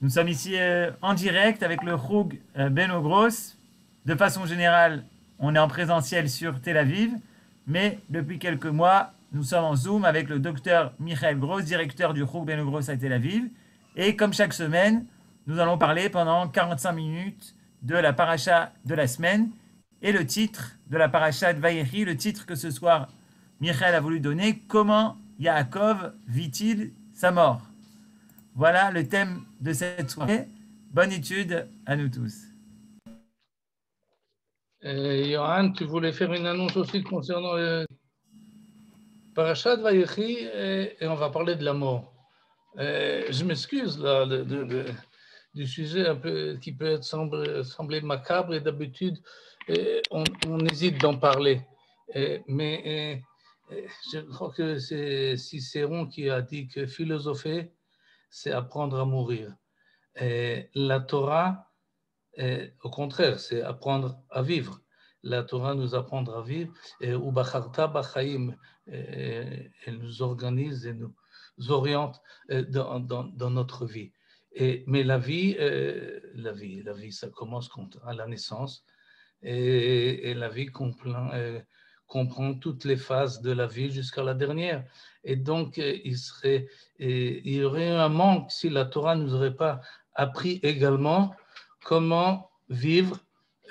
Nous sommes ici en direct avec le Choug Beno Gross. De façon générale, on est en présentiel sur Tel Aviv, mais depuis quelques mois, nous sommes en Zoom avec le docteur Michael Gross, directeur du Choug Beno Gross à Tel Aviv. Et comme chaque semaine, nous allons parler pendant 45 minutes de la paracha de la semaine et le titre de la paracha de Vayechi, le titre que ce soir Michael a voulu donner, comment Yaakov vit-il sa mort? Voilà le thème de cette soirée. Bonne étude à nous tous. Johan, tu voulais faire une annonce aussi concernant le Parashat Vayechi et on va parler de la mort. Je m'excuse là du sujet un peu qui peut sembler macabre et d'habitude on hésite d'en parler. Mais je crois que c'est Cicéron qui a dit que philosopher, c'est apprendre à mourir. La Torah, au contraire, c'est apprendre à vivre. La Torah nous apprend à vivre. Ou Bacharta Bachaim, elle nous organise et nous oriente dans notre vie. Mais la vie, ça commence à la naissance. Et la vie comprend toutes les phases de la vie jusqu'à la dernière. Et donc, il y aurait un manque si la Torah ne nous aurait pas appris également comment vivre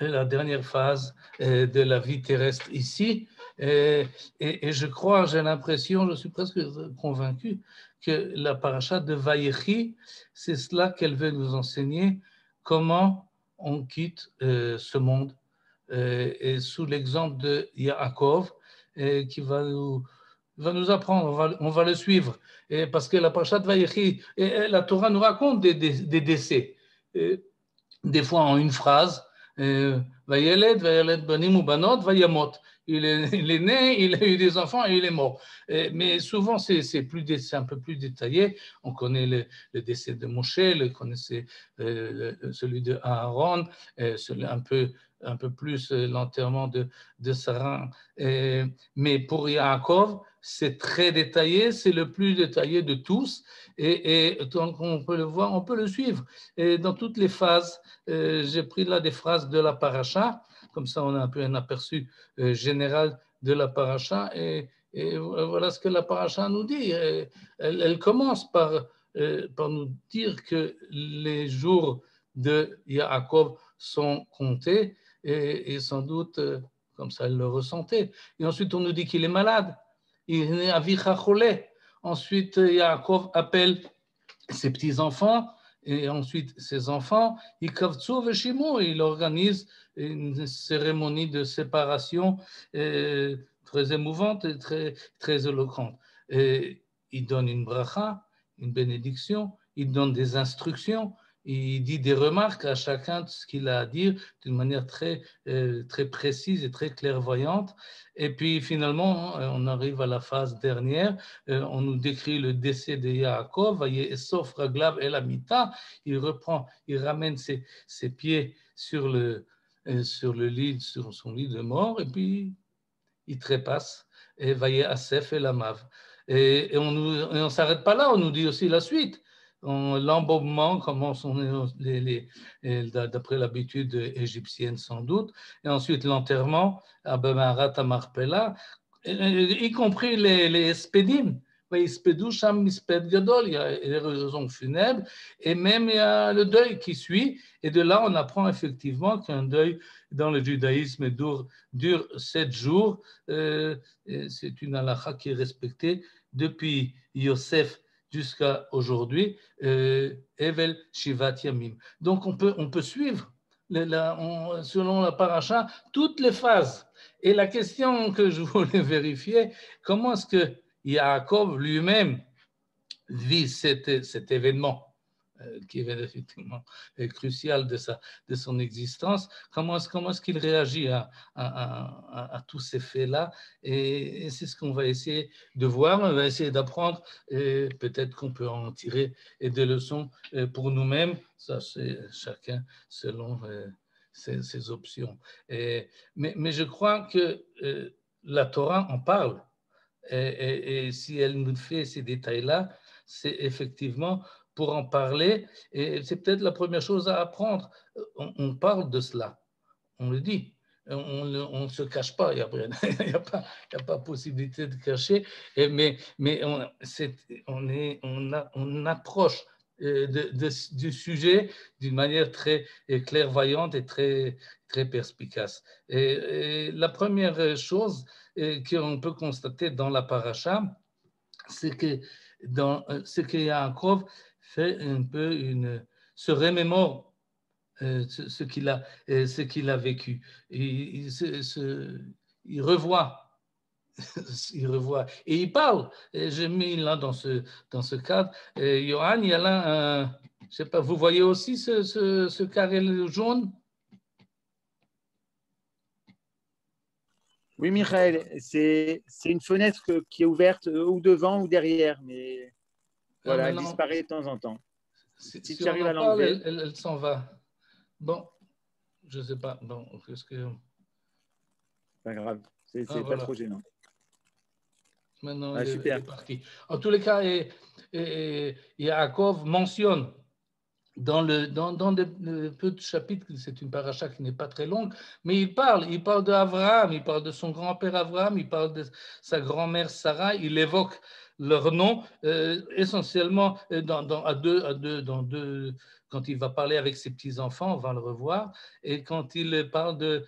la dernière phase de la vie terrestre ici. Et je crois, j'ai l'impression, je suis presque convaincu que la paracha de Vayechi, c'est cela qu'elle veut nous enseigner, comment on quitte ce monde. Et sous l'exemple de Yaakov, qui va nous apprendre, on va le suivre. Et parce que la paracha de Vayechi, la Torah nous raconte des décès. Des fois en une phrase, Vayeled banim ou banot, vayamot. Il est né, il a eu des enfants et il est mort. Mais souvent, c'est un peu plus détaillé. On connaît le décès de Moshe, on connaissait celui de Aaron, un peu plus l'enterrement de Sarah. Mais pour Yaakov, c'est très détaillé, c'est le plus détaillé de tous. Et donc, on peut le voir, on peut le suivre. Et dans toutes les phases, j'ai pris là des phrases de la paracha, comme ça on a un peu un aperçu général de la paracha, et voilà ce que la paracha nous dit. Elle commence par nous dire que les jours de Yaakov sont comptés, et sans doute, comme ça elle le ressentait. Et ensuite on nous dit qu'il est malade. Il est né à Vichacholé. Ensuite, Yaakov appelle ses petits-enfants, et ensuite ses enfants, il organise une cérémonie de séparation très émouvante et très éloquente. Et il donne une bracha, une bénédiction, il donne des instructions, il dit des remarques à chacun de ce qu'il a à dire d'une manière très précise et très clairvoyante. Et puis finalement, on arrive à la phase dernière. On nous décrit le décès de Yaakov, sauf Raglav El Amita, il ramène ses pieds sur le lit, sur son lit de mort, et puis il trépasse, et Vaye Asef El Amav. Et on ne s'arrête pas là, on nous dit aussi la suite. L'embaumement commence d'après l'habitude égyptienne sans doute, et ensuite l'enterrement à Bemarat Amarpela, y compris les spédim. Il y a les raisons funèbres et même il y a le deuil qui suit. Et de là, on apprend effectivement qu'un deuil dans le judaïsme dure 7 jours. C'est une halakha qui est respectée depuis Yosef jusqu'à aujourd'hui, Evel Shivat Yamim. Donc on peut suivre selon la paracha toutes les phases. Et la question que je voulais vérifier, comment est-ce que Yaakov lui-même vit cet événement qui est effectivement crucial de son existence, comment est-ce qu'il réagit à tous ces faits-là, et c'est ce qu'on va essayer de voir, on va essayer d'apprendre, et peut-être qu'on peut en tirer des leçons pour nous-mêmes, ça c'est chacun selon ses options. Mais je crois que la Torah en parle, et si elle nous fait ces détails-là, c'est effectivement pour en parler. Et c'est peut-être la première chose à apprendre. On parle de cela, on le dit. On ne se cache pas, il n'y a pas possibilité de cacher, mais on approche du sujet d'une manière très clairvoyante et très, très perspicace. Et la première chose qu'on peut constater dans la paracha, c'est que Yaakov fait un peu se remémore ce qu'il a vécu. Il revoit, il revoit. Et il parle. Et j'ai mis là dans ce cadre. Johan, il y a là je sais pas, vous voyez aussi ce carré jaune? Oui, Michael, c'est une fenêtre qui est ouverte ou devant ou derrière, mais voilà, elle disparaît de temps en temps. Si tu arrives à l'enlever, elle s'en va. Bon, je ne sais pas. Bon, qu'est-ce que... Pas grave, c'est pas trop gênant. Maintenant, il est parti. En tous les cas, Yaakov mentionne dans le peu de chapitres, c'est une paracha qui n'est pas très longue, mais il parle d'Abraham, il parle de son grand-père Abraham, il parle de sa grand-mère Sarah, il évoque leur nom essentiellement quand il va parler avec ses petits-enfants, on va le revoir, et quand il parle de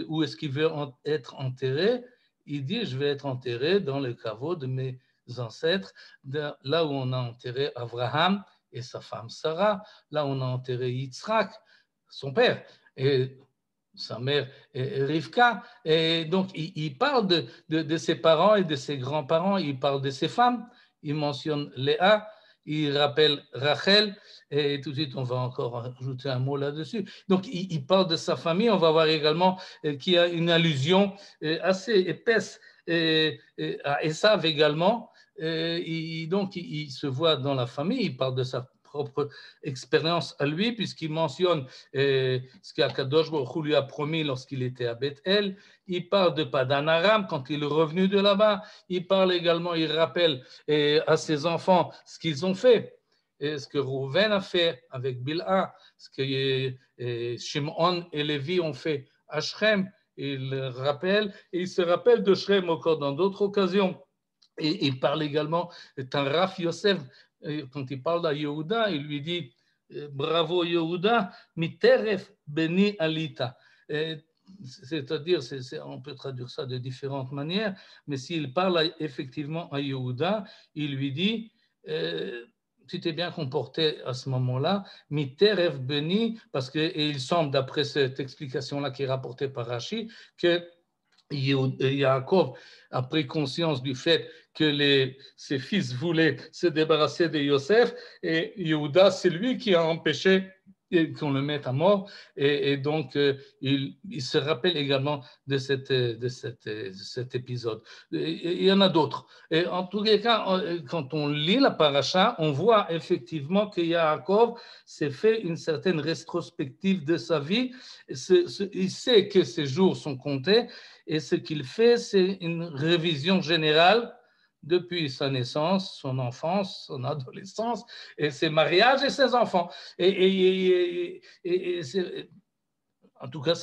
où est-ce qu'il veut être enterré, il dit, je vais être enterré dans le caveau de mes ancêtres, là où on a enterré Abraham et sa femme Sarah, là où on a enterré Yitzhak, son père, et sa mère Rivka. Et donc, il parle de ses parents et de ses grands-parents, il parle de ses femmes, il mentionne Léa, il rappelle Rachel, et tout de suite, on va encore ajouter un mot là-dessus. Donc, il parle de sa famille. On va voir également qu'il y a une allusion assez épaisse à Esav également. Donc, il se voit dans la famille. Il parle de sa propre expérience à lui, puisqu'il mentionne ce qu'Akadosh Baruch Hu lui a promis lorsqu'il était à Bethel. Il parle de Padan Aram quand il est revenu de là-bas. Il parle également, il rappelle à ses enfants ce qu'ils ont fait. Et ce que Rouven a fait avec Bilha, ce que Shimon et Lévi ont fait à Shrem, il rappelle, et il se rappelle de Shrem encore dans d'autres occasions. Et il parle également d'un Raf Yosef, quand il parle à Yehuda, il lui dit bravo Yehuda, miteref beni alita. C'est-à-dire, on peut traduire ça de différentes manières, mais s'il parle effectivement à Yehuda, il lui dit tu t'es bien comporté à ce moment-là, miteref beni, parce qu'il semble, d'après cette explication-là qui est rapportée par Rashi, que Yaakov a pris conscience du fait que ses fils voulaient se débarrasser de Yosef, et Yehuda, c'est lui qui a empêché qu'on le mette à mort, et donc il se rappelle également de cet épisode. Il y en a d'autres. Et en tous les cas, quand on lit la paracha, on voit effectivement que Yaakov s'est fait une certaine rétrospective de sa vie. Il sait que ses jours sont comptés, et ce qu'il fait, c'est une révision générale depuis sa naissance, son enfance, son adolescence, et ses mariages et ses enfants. En tout cas,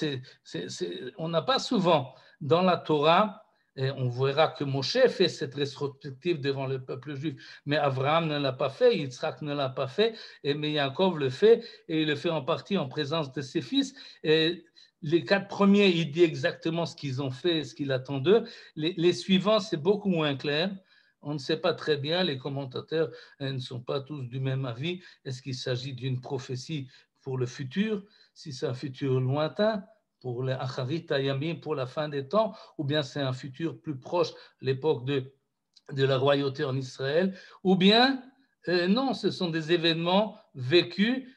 on n'a pas souvent dans la Torah, et on verra que Moshe fait cette rétrospective devant le peuple juif, mais Abraham ne l'a pas fait, Yitzhak ne l'a pas fait, mais Yaakov le fait, et il le fait en partie en présence de ses fils. Et les 4 premiers, il dit exactement ce qu'ils ont fait et ce qu'il attend d'eux. Les suivants, c'est beaucoup moins clair. On ne sait pas très bien, les commentateurs ne sont pas tous du même avis. Est-ce qu'il s'agit d'une prophétie pour le futur, si c'est un futur lointain, pour les Acharit Ayamim, pour la fin des temps, ou bien c'est un futur plus proche, l'époque de la royauté en Israël, ou bien non, ce sont des événements vécus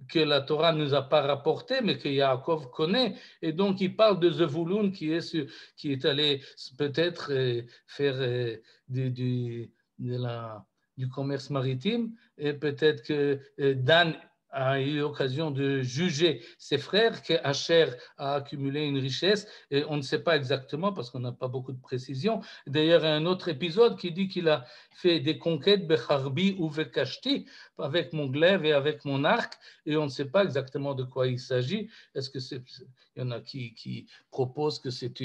que la Torah ne nous a pas rapporté, mais que Yaakov connaît. Et donc, il parle de Zevulun qui est allé peut-être faire du commerce maritime, et peut-être que Dan a eu l'occasion de juger ses frères, que Asher a accumulé une richesse, et on ne sait pas exactement parce qu'on n'a pas beaucoup de précision. D'ailleurs, il y a un autre épisode qui dit qu'il a fait des conquêtes Becharbi ou Vekashti avec mon glaive et avec mon arc, et on ne sait pas exactement de quoi il s'agit. Est-ce que c'est, il y en a qui proposent que c'est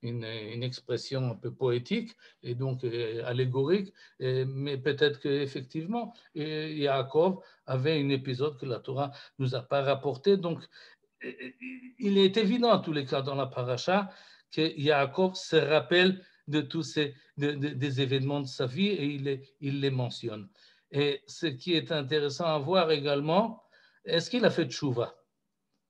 une expression un peu poétique et donc allégorique, mais peut-être qu'effectivement, Yaakov avait un épisode que la Torah ne nous a pas rapporté. Donc, il est évident, en tous les cas, dans la paracha, que Yaakov se rappelle de tous des événements de sa vie et il les mentionne. Et ce qui est intéressant à voir également, est-ce qu'il a fait tchouva?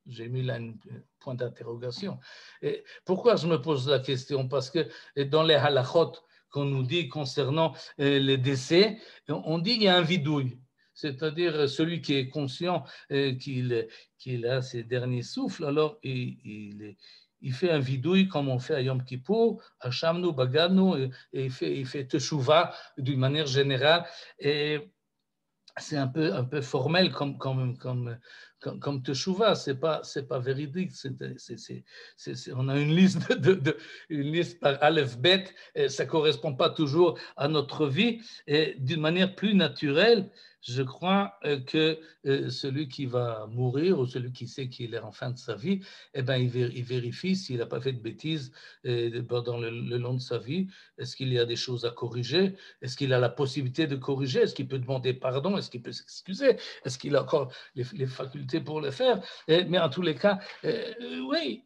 J'ai mis là un point d'interrogation. Et pourquoi je me pose la question? Parce que dans les halachot qu'on nous dit concernant les décès, on dit qu'il y a un vidouille. C'est-à-dire celui qui est conscient qu'il a ses derniers souffles, alors il fait un vidouille comme on fait à Yom Kippour, à Shamnu, Bagadnu, et il fait teshuva d'une manière générale. Et c'est un peu formel comme teshuva, c'est pas véridique. On a une liste une liste par aleph bet, et ça correspond pas toujours à notre vie. Et d'une manière plus naturelle, je crois que celui qui va mourir ou celui qui sait qu'il est en fin de sa vie, eh ben, il vérifie s'il n'a pas fait de bêtises pendant le long de sa vie. Est-ce qu'il y a des choses à corriger? Est-ce qu'il a la possibilité de corriger? Est-ce qu'il peut demander pardon? Est-ce qu'il peut s'excuser? Est-ce qu'il a encore les facultés pour le faire? Mais en tous les cas, oui.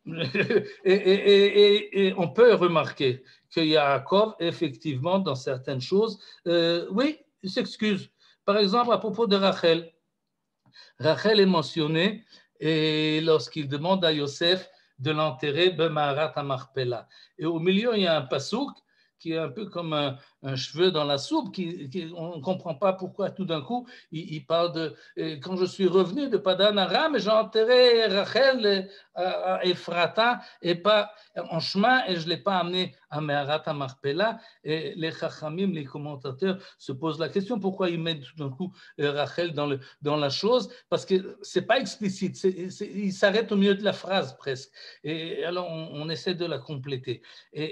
Et on peut remarquer que Yaakov, effectivement, dans certaines choses, oui, il s'excuse. Par exemple, à propos de Rachel. Rachel est mentionnée et lorsqu'il demande à Yosef de l'enterrer, Bemarat Amarpela. Et au milieu, il y a un pasouk qui est un peu comme un cheveu dans la soupe, on ne comprend pas pourquoi tout d'un coup, il parle de quand je suis revenu de Padan Aram, j'ai enterré Rachel à Ephrata et pas en chemin et je ne l'ai pas amené à Meharat Amarpela. Et les Chachamim, les commentateurs, se posent la question pourquoi ils mettent tout d'un coup Rachel dans la chose, parce que ce n'est pas explicite, il s'arrête au milieu de la phrase presque. Et alors on essaie de la compléter.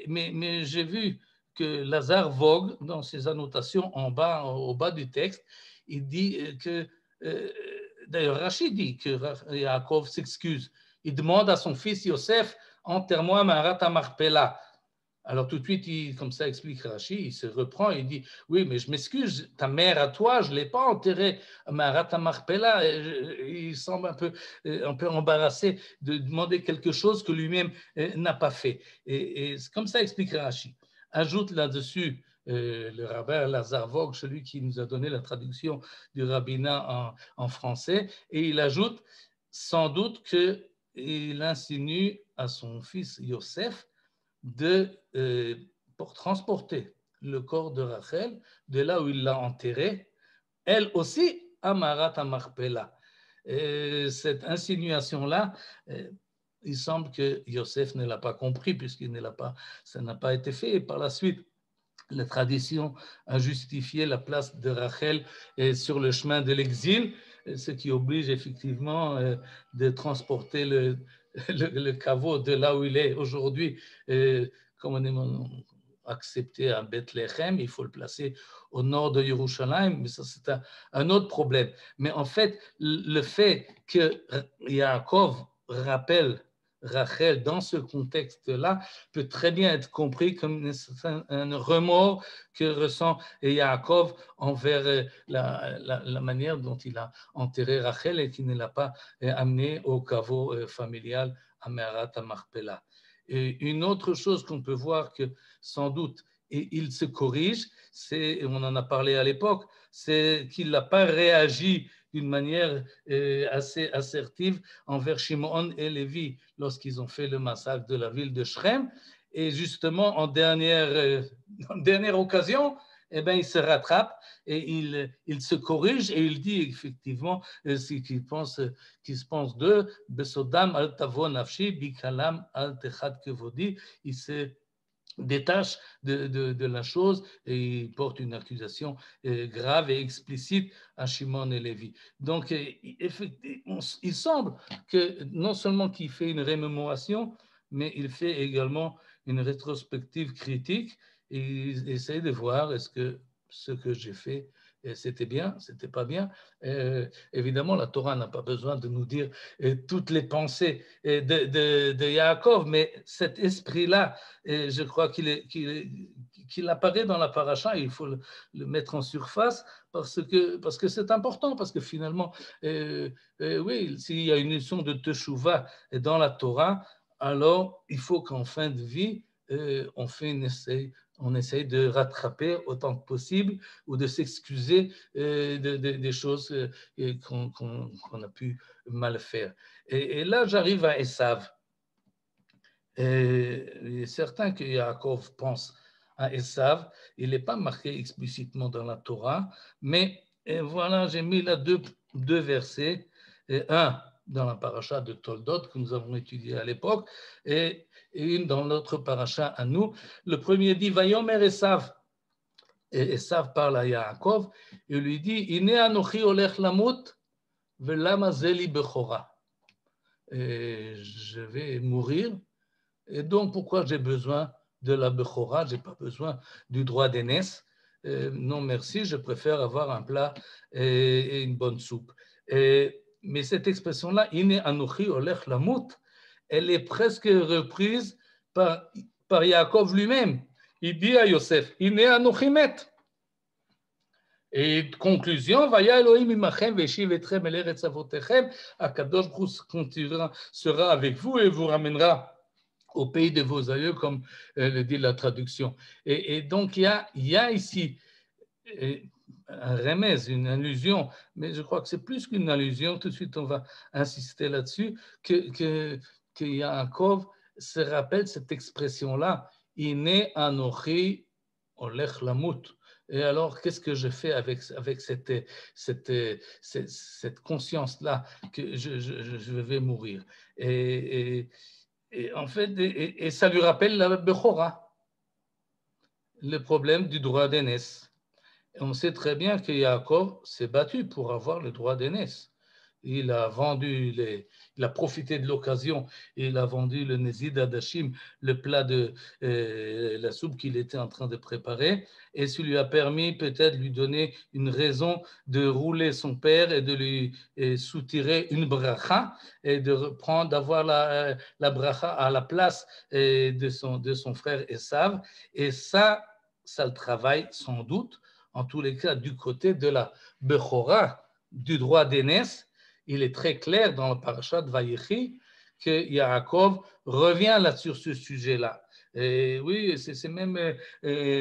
Mais j'ai vu que Lazare Vogue, dans ses annotations en bas, au bas du texte, il dit que, d'ailleurs Rachid dit que Yaakov s'excuse. Il demande à son fils Yosef, enterre-moi à Meharat Amarpela. Alors tout de suite, comme ça explique Rachid, il se reprend et il dit oui, mais je m'excuse, ta mère à toi, je ne l'ai pas enterrée à Meharat Amarpela. Il semble un peu embarrassé de demander quelque chose que lui-même n'a pas fait. Et comme ça explique Rachid. Ajoute là-dessus le rabbin Lazare Vogue, celui qui nous a donné la traduction du rabbinat en français, et il ajoute sans doute qu'il insinue à son fils Yosef pour transporter le corps de Rachel de là où il l'a enterré, elle aussi à Meharat Amarpela. Cette insinuation-là, il semble que Yosef ne l'a pas compris ça n'a pas été fait. Et par la suite, la tradition a justifié la place de Rachel sur le chemin de l'exil, ce qui oblige effectivement de transporter le caveau de là où il est aujourd'hui, communément accepté à Bethléem, il faut le placer au nord de Jérusalem, mais ça c'est un autre problème. Mais en fait, le fait que Yaakov rappelle Rachel dans ce contexte-là peut très bien être compris comme un remords que ressent Yaakov envers la manière dont il a enterré Rachel et qu'il ne l'a pas amené au caveau familial à Meharat Amarpela. Et une autre chose qu'on peut voir que sans doute il se corrige, on en a parlé à l'époque, c'est qu'il n'a pas réagi d'une manière assez assertive envers Shimon et Lévi lorsqu'ils ont fait le massacre de la ville de Shrem. Et justement, en dernière occasion, eh bien, il se rattrape et il se corrige et il dit effectivement ce qu'il se pense d'eux. Besodam al tavo nafshi, bikalam al techad kevodi. Il s'est détache de la chose et il porte une accusation grave et explicite à Shimon et Lévi. Donc, il semble que non seulement qu'il fait une rémémoration, mais il fait également une rétrospective critique et il essaie de voir est-ce que ce que j'ai fait, c'était bien, c'était pas bien. Évidemment, la Torah n'a pas besoin de nous dire toutes les pensées de Yaakov, mais cet esprit-là, je crois qu'il apparaît dans la paracha, il faut le mettre en surface parce que c'est important, parce que finalement, oui, s'il y a une notion de teshuva dans la Torah, alors il faut qu'en fin de vie, on essaye de rattraper autant que possible ou de s'excuser des choses qu'on a pu mal faire. Et là, j'arrive à Esav. Il est certain que Yaakov pense à Esav. Il n'est pas marqué explicitement dans la Torah, mais voilà, j'ai mis là deux versets. Un dans la paracha de Toldot que nous avons étudié à l'époque et une dans notre paracha à nous. Le premier dit Vayomer Esav. Et Esav parle à Yaakov et lui dit Ine anochi olech lamut velama zeli bechora. Je vais mourir. Et donc, pourquoi j'ai besoin de la Bechora? Je n'ai pas besoin du droit d'aînesse. Non, merci, je préfère avoir un plat et une bonne soupe. Mais cette expression-là, Ine Anochi Olech Lamut, elle est presque reprise par Yaakov lui-même. Il dit à Yosef, Ine Anochi Met. Et conclusion, Vaya Elohim imachem veshiv etrem el eretz avotechem, Akadosh Baruch sera avec vous et vous ramènera au pays de vos aïeux, comme le dit la traduction. Et donc, il y a ici un remèze, une allusion, mais je crois que c'est plus qu'une allusion, tout de suite on va insister là-dessus, que Yaakov se rappelle cette expression-là, « Ine anochi olech lamut ». Et alors, qu'est-ce que je fais avec cette conscience-là que je vais mourir? Et en fait, et ça lui rappelle la Bechora, le problème du droit d'aînesse. On sait très bien que Yaakov s'est battu pour avoir le droit d'aînesse. Il a profité de l'occasion, il a vendu le Nezid Adashim, le plat de la soupe qu'il était en train de préparer, et ça lui a permis peut-être de lui donner une raison de rouler son père et de lui soutirer une bracha, et d'avoir la bracha à la place de son frère Esav. Et ça le travaille sans doute, en tous les cas, du côté de la Bechora, du droit d'aînesse. Il est très clair dans le parashat de Vayechi que Yaakov revient là sur ce sujet-là. Et oui, c'est même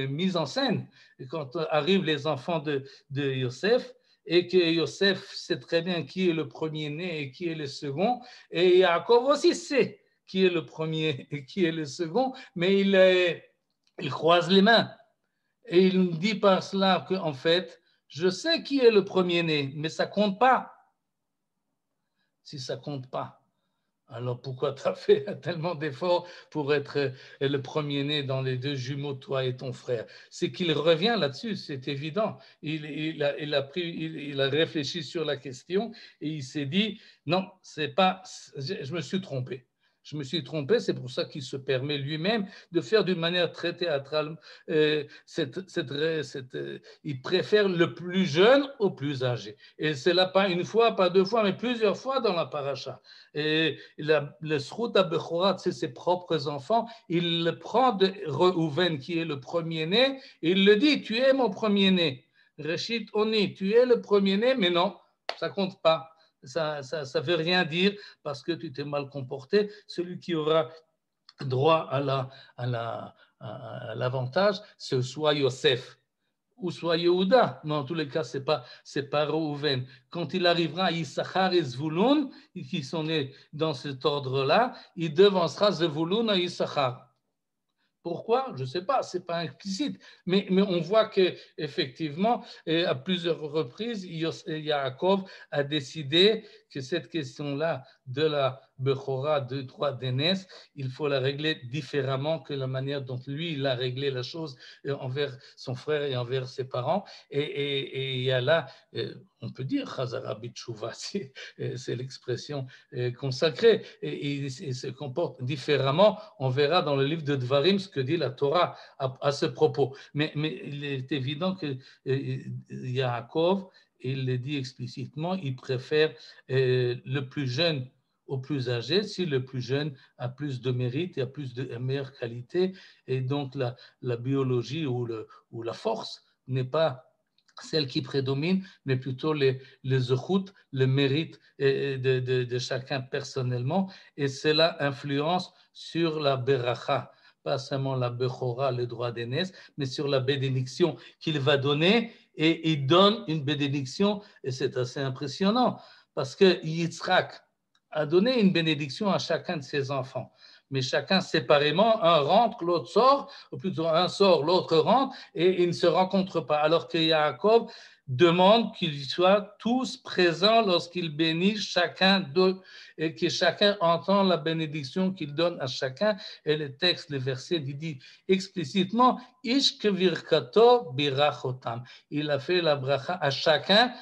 mise en scène quand arrivent les enfants de Yosef et que Yosef sait très bien qui est le premier-né et qui est le second. Et Yaakov aussi sait qui est le premier et qui est le second, mais il croise les mains. Et il nous dit par cela qu'en fait, je sais qui est le premier-né, mais ça ne compte pas. Si ça ne compte pas, alors pourquoi tu as fait tellement d'efforts pour être le premier-né dans les deux jumeaux, toi et ton frère? C'est qu'il revient là-dessus, c'est évident. Il a réfléchi sur la question et il s'est dit, non, je me suis trompé. Je me suis trompé, c'est pour ça qu'il se permet lui-même de faire d'une manière très théâtrale. Il préfère le plus jeune au plus âgé. Et c'est là pas une fois, pas deux fois, mais plusieurs fois dans la paracha. Et le Srout HaBechora, c'est ses propres enfants, il le prend de Reuven, qui est le premier-né, et il le dit, tu es mon premier-né. Reshit Oni, tu es le premier-né, mais non, ça compte pas. Ça ne veut rien dire parce que tu t'es mal comporté. Celui qui aura droit à l'avantage, c'est soit Yosef ou soit Yehuda, mais en tous les cas, c'est pas Reuven. Quand il arrivera à Issachar et Zvulun, qui sont nés dans cet ordre-là, il devancera Zvulun à Issachar. Pourquoi? Je ne sais pas, ce n'est pas explicite. Mais on voit qu'effectivement, à plusieurs reprises, Yaakov a décidé que cette question-là de la Bechora, de droit d'aînesse, il faut la régler différemment que la manière dont lui, il a réglé la chose envers son frère et envers ses parents. Et il y a là, on peut dire, Chazara Bitshuva, c'est l'expression consacrée, et il se comporte différemment. On verra dans le livre de Dvarim ce que dit la Torah à ce propos. Mais il est évident que Yaakov, il le dit explicitement, il préfère le plus jeune au plus âgé, si le plus jeune a plus de mérite et a plus de meilleure qualité, et donc la biologie ou la force n'est pas celle qui prédomine, mais plutôt les zechut, le mérite de chacun personnellement, et cela influence sur la beracha, pas seulement la bechora, le droit d'aînesse, mais sur la bénédiction qu'il va donner, et il donne une bénédiction, et c'est assez impressionnant, parce que Yitzhak a donné une bénédiction à chacun de ses enfants, mais chacun séparément, un rentre, l'autre sort, ou plutôt un sort, l'autre rentre, et ils ne se rencontrent pas. Alors que Yaakov demande qu'ils soient tous présents lorsqu'il bénit chacun d'eux, et que chacun entend la bénédiction qu'il donne à chacun. Et le texte, le verset dit explicitement, Ish kevirkato birachotam. Il a fait la bracha à chacun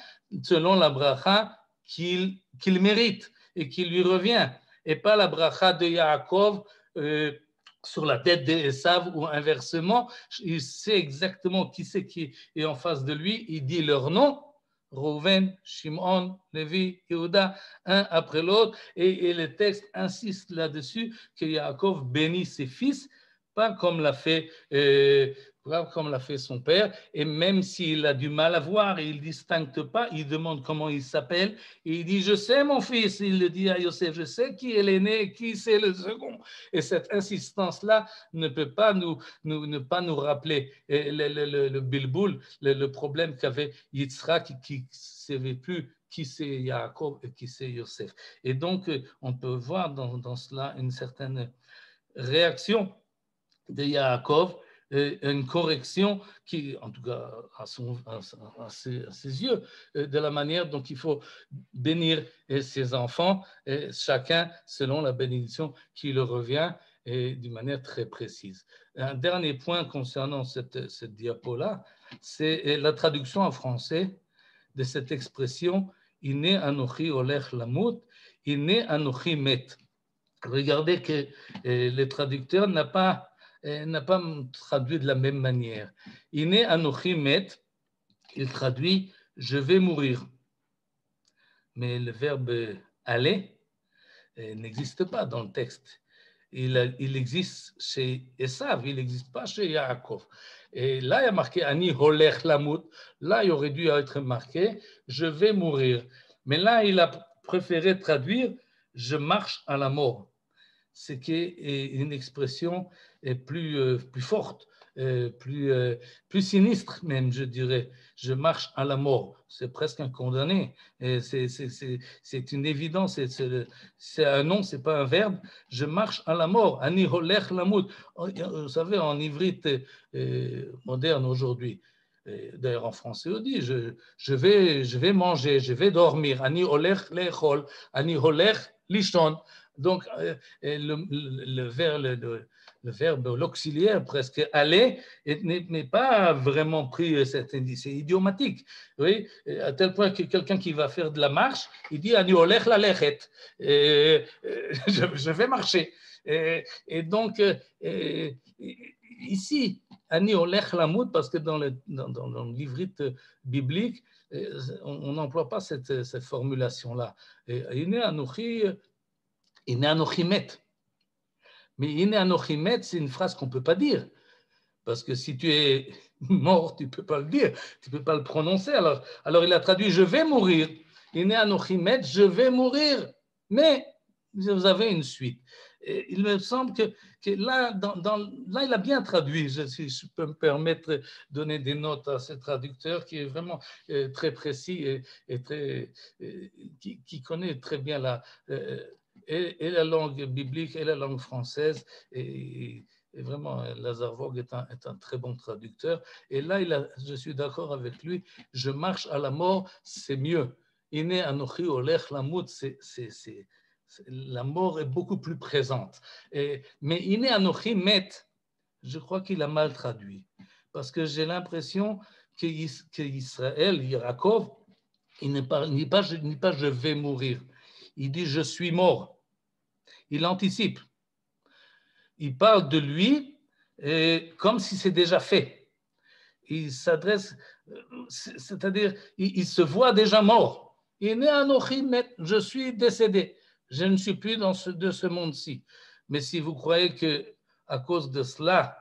selon la bracha qu'il mérite et qui lui revient, et pas la bracha de Yaakov sur la tête d'Esav ou inversement. Il sait exactement qui c'est qui est en face de lui, il dit leur nom, Rouven, Shimon, Lévi, Yehuda, un après l'autre, et le texte insiste là-dessus que Yaakov bénit ses fils, pas comme l'a fait son père, et même s'il a du mal à voir, il ne distingue pas, il demande comment il s'appelle, et il dit, je sais mon fils, il le dit à Yosef, je sais qui est l'aîné, qui c'est le second, et cette insistance-là ne peut pas ne pas nous rappeler le bilboul, le problème qu'avait Yitzhak, qui ne savait plus qui c'est Yaakov et qui c'est Yosef. Et donc, on peut voir dans cela une certaine réaction de Yaakov, une correction qui, en tout cas à ses yeux, de la manière dont il faut bénir ses enfants, chacun selon la bénédiction qui leur revient, et d'une manière très précise. Un dernier point concernant cette diapo-là, c'est la traduction en français de cette expression « Iné anochi olech lamut, iné anochi met ». Regardez que le traducteur n'a pas traduit de la même manière. Iné anochi met, il traduit je vais mourir. Mais le verbe aller n'existe pas dans le texte. Il existe chez Esav, il n'existe pas chez Yaakov. Et là, il y a marqué Ani holech lamut. Là, il aurait dû être marqué je vais mourir. Mais là, il a préféré traduire je marche à la mort. Ce qui est une expression plus forte, plus sinistre même, je dirais. Je marche à la mort. C'est presque un condamné. C'est une évidence. C'est un nom, c'est pas un verbe. Je marche à la mort. Ani holech lamut. Vous savez, en ivrite moderne aujourd'hui, d'ailleurs en français on dit je vais manger, je vais dormir. Ani holech lechol, ani holech lishon. Donc, le verbe, l'auxiliaire presque aller n'est pas vraiment pris cet indice, c'est idiomatique. Oui, à tel point que quelqu'un qui va faire de la marche, il dit Ani olech la lechet, je vais marcher. Et donc, ici, Ani olech lamut, parce que dans le l'ivrite biblique, on n'emploie pas cette formulation-là. Iné anochi. Iné anochimet. Mais Iné anochimet, c'est une phrase qu'on ne peut pas dire. Parce que si tu es mort, tu ne peux pas le dire, tu ne peux pas le prononcer. Alors il a traduit je vais mourir. Iné anochimet, je vais mourir. Mais vous avez une suite. Et il me semble que là, là, il a bien traduit. Si je peux me permettre de donner des notes à ce traducteur qui est vraiment très précis qui connaît très bien et la langue biblique et la langue française, et Et vraiment, Lazar Vogue est un très bon traducteur. Et là, je suis d'accord avec lui. Je marche à la mort, c'est mieux. Ine anochi olech lamut, la mort est beaucoup plus présente. Mais Ine anochi met, je crois qu'il a mal traduit. Parce que j'ai l'impression qu'Israël, Yaakov, il n'est pas je vais mourir. Il dit je suis mort. Il anticipe. Il parle de lui comme si c'est déjà fait. Il s'adresse, c'est-à-dire, il se voit déjà mort. Je suis décédé. Je ne suis plus de ce monde-ci. Mais si vous croyez que à cause de cela,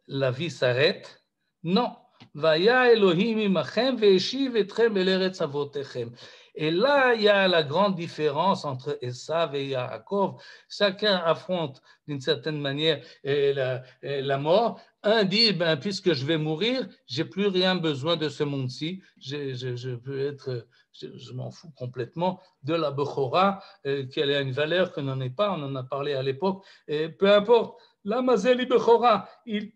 la vie s'arrête, non. Vaya Elohim imachem ve'eshiv etrem el eretz avotechem. Et là, il y a la grande différence entre Esav et Yaakov. Chacun affronte d'une certaine manière la mort. Un dit, puisque je vais mourir, je n'ai plus rien besoin de ce monde-ci. Je peux être, je m'en fous complètement de la Bechora, qu'elle a une valeur que n'en est pas. On en a parlé à l'époque. Et peu importe, la Mazeli Bechora, il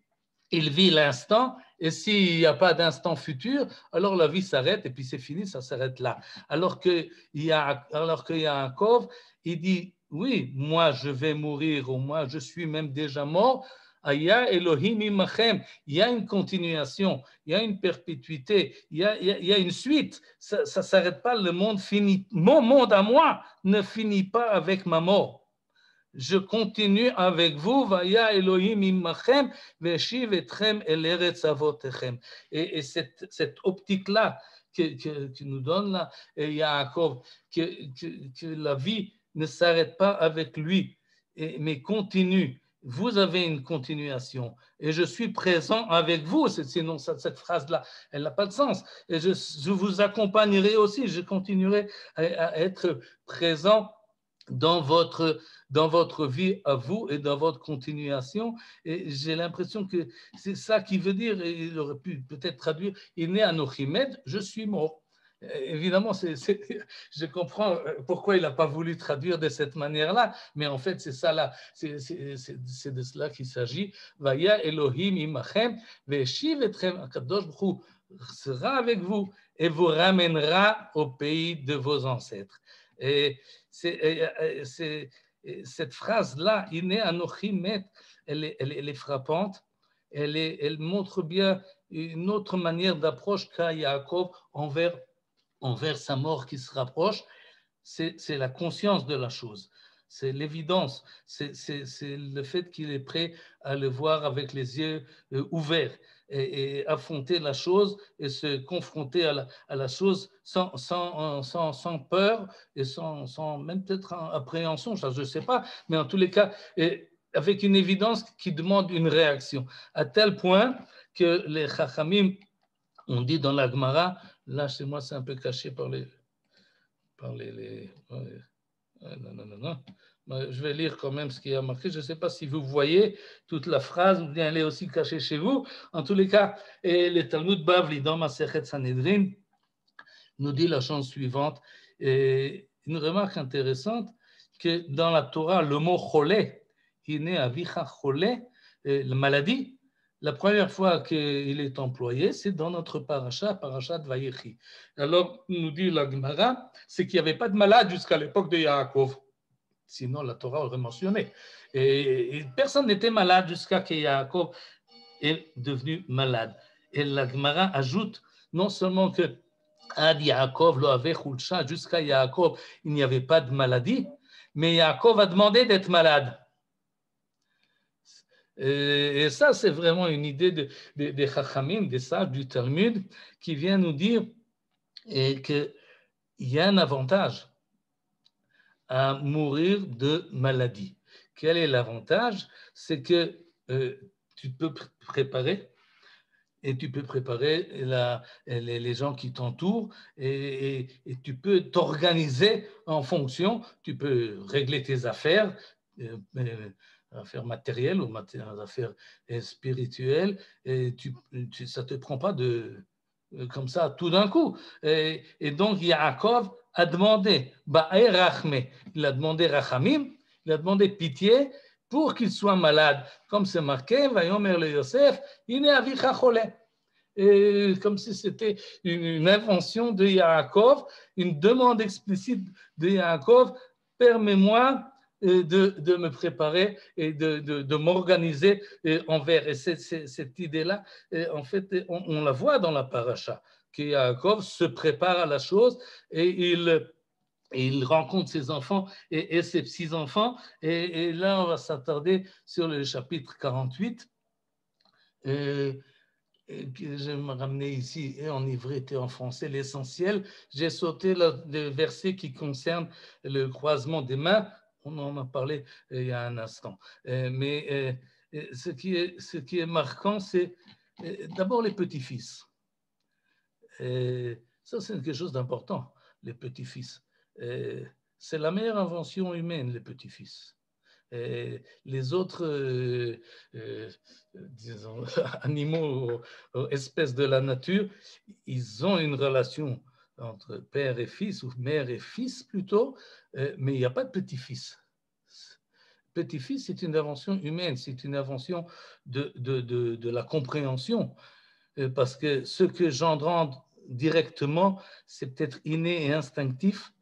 vit l'instant, et s'il n'y a pas d'instant futur, alors la vie s'arrête, et puis c'est fini, ça s'arrête là. Alors que Yaakov, il dit, oui, moi je vais mourir, ou moi je suis même déjà mort, Aya Elohim imachem, il y a une continuation, il y a une perpétuité, il y a une suite, ça ne s'arrête pas, le monde finit, mon monde à moi ne finit pas avec ma mort. Je continue avec vous, Vaya Elohim imachem, ve'eshiv etrem el eretz avotechem. Et cette optique-là que nous donne là, Yaakov, que la vie ne s'arrête pas avec lui, mais continue. Vous avez une continuation et je suis présent avec vous. Sinon, cette phrase-là, elle n'a pas de sens. Et je vous accompagnerai aussi, je continuerai à être présent dans votre vie à vous et dans votre continuation. Et j'ai l'impression que c'est ça qui veut dire, et il aurait pu peut-être traduire, il n'est anochimed, je suis mort. Évidemment, je comprends pourquoi il n'a pas voulu traduire de cette manière-là, mais en fait, c'est ça là, c'est de cela qu'il s'agit. Vaya Elohim imachem, ve'eshiv etrem, Akadosh Baruch Hu sera avec vous et vous ramènera au pays de vos ancêtres. Et cette phrase-là, Iné Anochi Met, elle est frappante. Elle montre bien une autre manière d'approche qu'a Yaakov envers sa mort qui se rapproche. C'est la conscience de la chose. C'est l'évidence. C'est le fait qu'il est prêt à le voir avec les yeux ouverts et affronter la chose et se confronter à la chose sans peur et sans même peut-être appréhension, je ne sais pas, mais en tous les cas, avec une évidence qui demande une réaction, à tel point que les Chachamim ont dit dans la Gemara, là chez moi c'est un peu caché par les non. Je vais lire quand même ce qui est marqué. Je ne sais pas si vous voyez toute la phrase ou bien elle est aussi cachée chez vous. En tous les cas, le Talmud Bavli dans Masechet Sanhedrin nous dit la chose suivante. Une remarque intéressante que dans la Torah, le mot cholé, Hine avicha cholé, la maladie, la première fois qu'il est employé, c'est dans notre parasha de Vayechi. Alors, nous dit la Gemara, c'est qu'il n'y avait pas de malade jusqu'à l'époque de Yaakov. Sinon, la Torah aurait mentionné. Et personne n'était malade jusqu'à que Yaakov est devenu malade. Et la Gemara ajoute non seulement que Ad Yaakov lo avait chulcha, jusqu'à Yaakov, il n'y avait pas de maladie, mais Yaakov a demandé d'être malade. Et ça, c'est vraiment une idée des Chachamim, des sages du Talmud, qui vient nous dire qu'il y a un avantage à mourir de maladie. Quel est l'avantage? C'est que tu peux préparer et tu peux préparer les gens qui t'entourent et tu peux t'organiser en fonction, tu peux régler tes affaires, affaires matérielles ou affaires spirituelles, et ça ne te prend pas comme ça tout d'un coup. Et donc Yaakov a demandé, il a demandé rachamim, il a demandé pitié pour qu'il soit malade. Comme c'est marqué, Vayomer le Yosef, Ine avicha chole. Et comme si c'était une invention de Yaakov, une demande explicite de Yaakov, permets-moi de me préparer et de m'organiser envers. Et cette idée-là, en fait, on la voit dans la paracha, que Yaakov se prépare à la chose et il rencontre ses enfants et ses petits-enfants. Et là, on va s'attarder sur le chapitre 48. Que je vais me ramener ici et en hébreu et en français l'essentiel. J'ai sauté le verset qui concerne le croisement des mains. On en a parlé il y a un instant. Mais ce qui est marquant, c'est d'abord les petits-fils. Ça, c'est quelque chose d'important, les petits-fils. C'est la meilleure invention humaine, les petits-fils. Les autres disons, animaux, espèces de la nature, ils ont une relation entre père et fils, ou mère et fils plutôt, mais il n'y a pas de petit-fils. Petit-fils, c'est une invention humaine, c'est une invention de la compréhension, parce que ce que j'engendre directement, c'est peut-être inné et instinctif,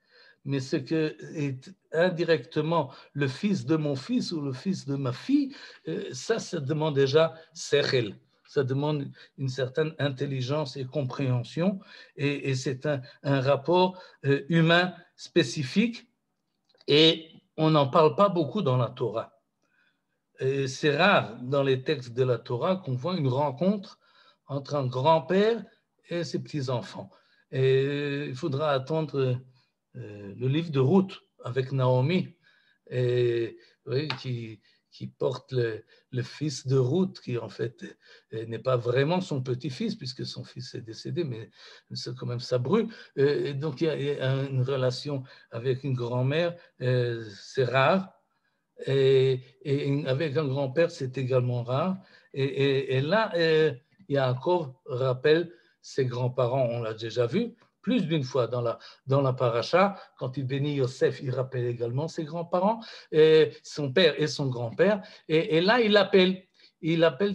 mais ce que est indirectement le fils de mon fils ou le fils de ma fille, ça demande déjà sechel, ça demande une certaine intelligence et compréhension, et c'est un rapport humain spécifique, et on n'en parle pas beaucoup dans la Torah. C'est rare dans les textes de la Torah qu'on voit une rencontre entre un grand-père et ses petits-enfants. Et il faudra attendre le livre de Ruth avec Naomi, oui, qui porte le fils de Ruth, qui en fait n'est pas vraiment son petit-fils, puisque son fils est décédé, mais c'est quand même sa bru. Et donc il y a une relation avec une grand-mère, c'est rare. Et avec un grand-père, c'est également rare. Et là, Yaakov rappelle ses grands-parents, on l'a déjà vu, plus d'une fois dans la paracha. Quand il bénit Yosef, il rappelle également ses grands-parents, son père et son grand-père. Et là, il appelle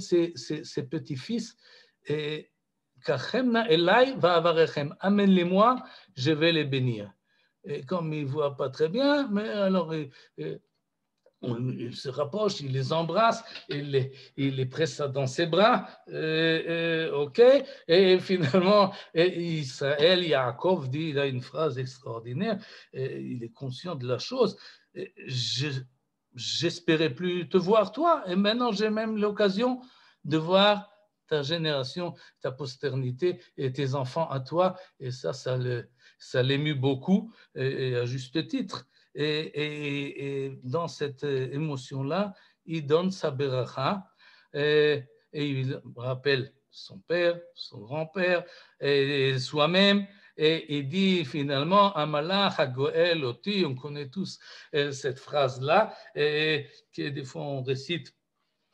ses petits-fils. Kachemna Elai va avarechem. Amène-les-moi, je vais les bénir. Et comme il ne voit pas très bien, mais alors il se rapproche, il les embrasse, il les presse dans ses bras, ok, et finalement, Israël, Yaakov dit, il a une phrase extraordinaire, il est conscient de la chose, j'espérais plus te voir toi, et maintenant j'ai même l'occasion de voir ta génération, ta postérité et tes enfants à toi, et ça l'émut beaucoup, et à juste titre. Et dans cette émotion-là, il donne sa beracha et il rappelle son père, son grand-père et soi-même. Et il dit finalement, Amalach hagoel oti, on connaît tous cette phrase-là, que des fois on récite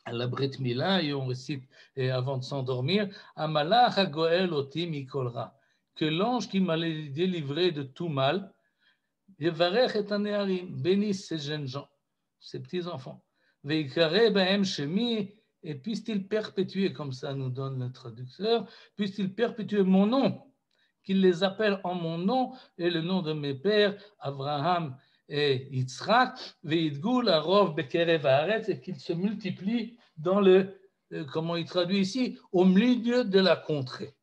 à la Brit Mila et on récite avant de s'endormir, Amalach hagoel oti mikol ra, que l'ange qui m'a délivré de tout mal, Yevarech et Aneharim, bénisse ces jeunes gens, ces petits-enfants. Veikare bahem shemi, et puisse-t-il perpétuer, comme ça nous donne le traducteur, puisse-t-il perpétuer mon nom, qu'il les appelle en mon nom et le nom de mes pères, Abraham et Yitzhak, veidgul arov bekerev haaretz, et qu'ils se multiplient dans comment il traduit ici, au milieu de la contrée.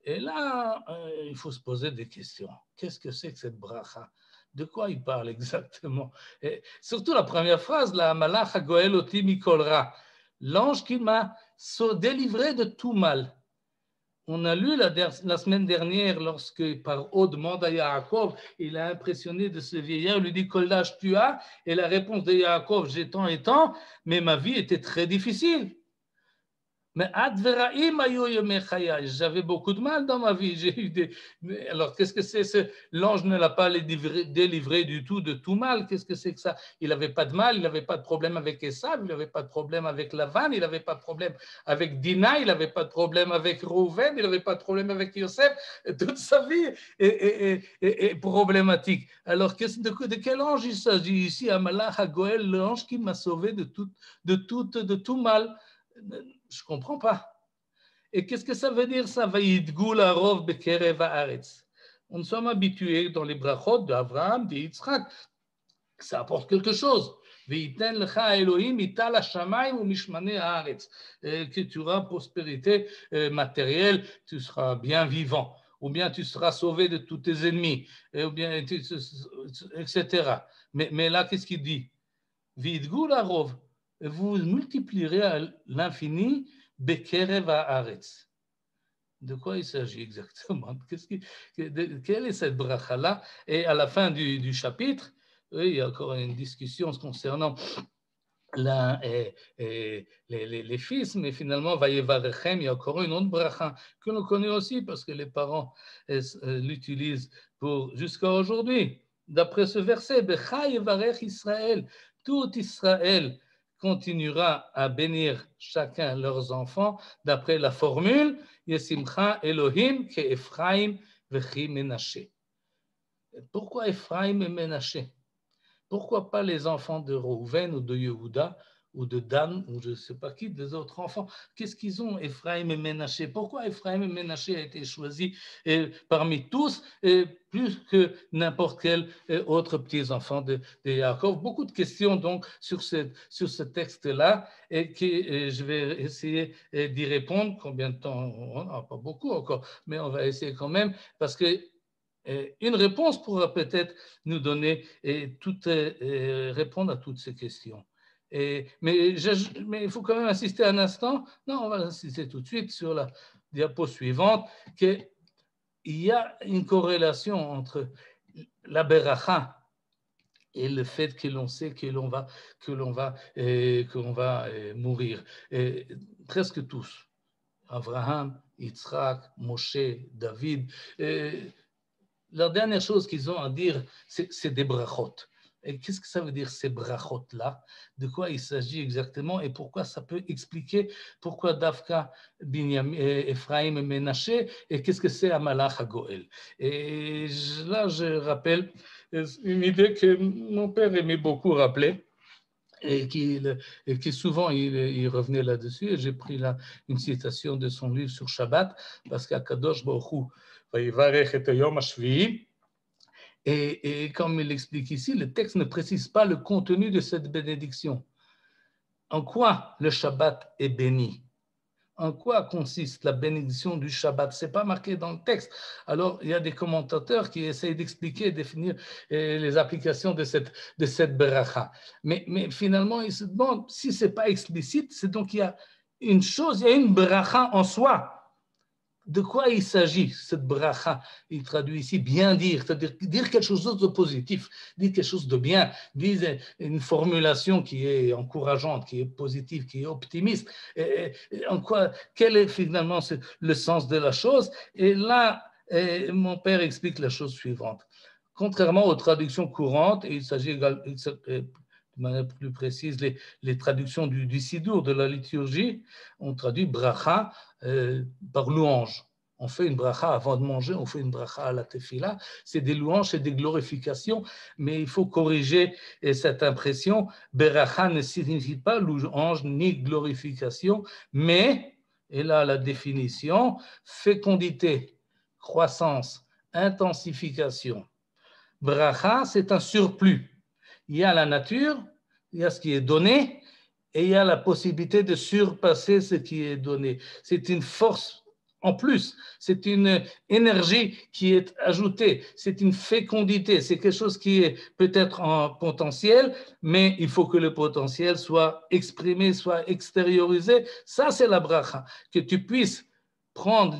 Et là, il faut se poser des questions. Qu'est-ce que c'est que cette bracha? De quoi il parle exactement? Et surtout la première phrase, la Malach hagoel oti mikol ra, l'ange qui m'a délivré de tout mal. On a lu la semaine dernière, lorsque par haut demande à Yaakov, il a impressionné de ce vieillard, il lui dit quel âge tu as? Et la réponse de Yaakov, j'ai tant et tant, mais ma vie était très difficile. Mais j'avais beaucoup de mal dans ma vie. J'ai eu Alors, qu'est-ce que c'est l'ange ne l'a pas délivré du tout de tout mal. Qu'est-ce que c'est que ça? Il n'avait pas de mal, il n'avait pas de problème avec Esav, il n'avait pas de problème avec Lavan, il n'avait pas de problème avec Dina, il n'avait pas de problème avec Rouven, il n'avait pas de problème avec Yosef. Toute sa vie est problématique. Alors, de quel ange il s'agit ici? Amalach HaGoel, l'ange qui m'a sauvé de tout mal. Je ne comprends pas. Et qu'est-ce que ça veut dire ça? On sommes habitués dans les brachot d'Abraham, d'Yitzhak, ça apporte quelque chose. Que tu auras prospérité matérielle, tu seras bien vivant, ou bien tu seras sauvé de tous tes ennemis, ou bien, etc. Mais là, qu'est-ce qu'il dit? Vous multiplierez à l'infini Bekerev haaretz. De quoi il s'agit exactement? Quelle est cette bracha-là? Et à la fin du chapitre, oui, il y a encore une discussion concernant les fils, mais finalement, Vayevarechem, il y a encore une autre bracha que l'on connaît aussi parce que les parents l'utilisent jusqu'à aujourd'hui. D'après ce verset, Becha Yevarech Israël, tout Israël continuera à bénir chacun leurs enfants d'après la formule Yesimcha Elohim ke Ephraim vechi Menaché. Pourquoi Ephraim et Menaché? Pourquoi pas les enfants de Rouven ou de Yehuda ou de Dan ou je ne sais pas qui, des autres enfants? Qu'est-ce qu'ils ont, Ephraim et Menaché? Pourquoi Ephraim et Menaché a été choisi parmi tous plus que n'importe quel autre petits-enfants de Yaakov? Beaucoup de questions donc sur ce texte-là et que je vais essayer d'y répondre. Combien de temps? On n'a pas beaucoup encore, mais on va essayer quand même parce que une réponse pourra peut-être nous donner et répondre à toutes ces questions. Mais il faut quand même insister un instant. Non, on va insister tout de suite sur la diapo suivante, qu'il y a une corrélation entre la beracha et le fait que l'on sait que l'on va mourir. Presque tous. Abraham, Yitzhak, Moshe, David. La dernière chose qu'ils ont à dire, c'est des brachot. Et qu'est-ce que ça veut dire ces brachot-là? De quoi il s'agit exactement et pourquoi ça peut expliquer pourquoi Dafka, Ephraim et Menaché et qu'est-ce que c'est Amalach HaGoel? Et là, je rappelle une idée que mon père aimait beaucoup rappeler. Et qui souvent il revenait là-dessus. Et j'ai pris là une citation de son livre sur Shabbat, parce qu'Akadosh Baruch Hu Vayivarech et Yom HaShvi'i. Et comme il l'explique ici, le texte ne précise pas le contenu de cette bénédiction. En quoi le Shabbat est béni? En quoi consiste la bénédiction du Shabbat? Ce n'est pas marqué dans le texte. Alors, il y a des commentateurs qui essayent d'expliquer et définir les applications de cette beracha. Mais finalement, ils se demandent, si ce n'est pas explicite, c'est donc qu'il y a une chose, il y a une beracha en soi. De quoi il s'agit, cette bracha? Il traduit ici bien dire, c'est-à-dire dire quelque chose de positif, dire quelque chose de bien, dire une formulation qui est encourageante, qui est positive, qui est optimiste. En quoi, quel est finalement le sens de la chose? Et là, mon père explique la chose suivante. Contrairement aux traductions courantes, il s'agit également de manière plus précise, les traductions du Sidour, de la liturgie, on traduit bracha par louange. On fait une bracha avant de manger, on fait une bracha à la tefila. C'est des louanges, c'est des glorifications, mais il faut corriger cette impression. Bracha ne signifie pas louange ni glorification, mais, et là la définition, fécondité, croissance, intensification. Bracha, c'est un surplus. Il y a la nature, il y a ce qui est donné, et il y a la possibilité de surpasser ce qui est donné. C'est une force en plus, c'est une énergie qui est ajoutée, c'est une fécondité, c'est quelque chose qui est peut-être en potentiel, mais il faut que le potentiel soit exprimé, soit extériorisé. Ça, c'est la bracha, que tu puisses prendre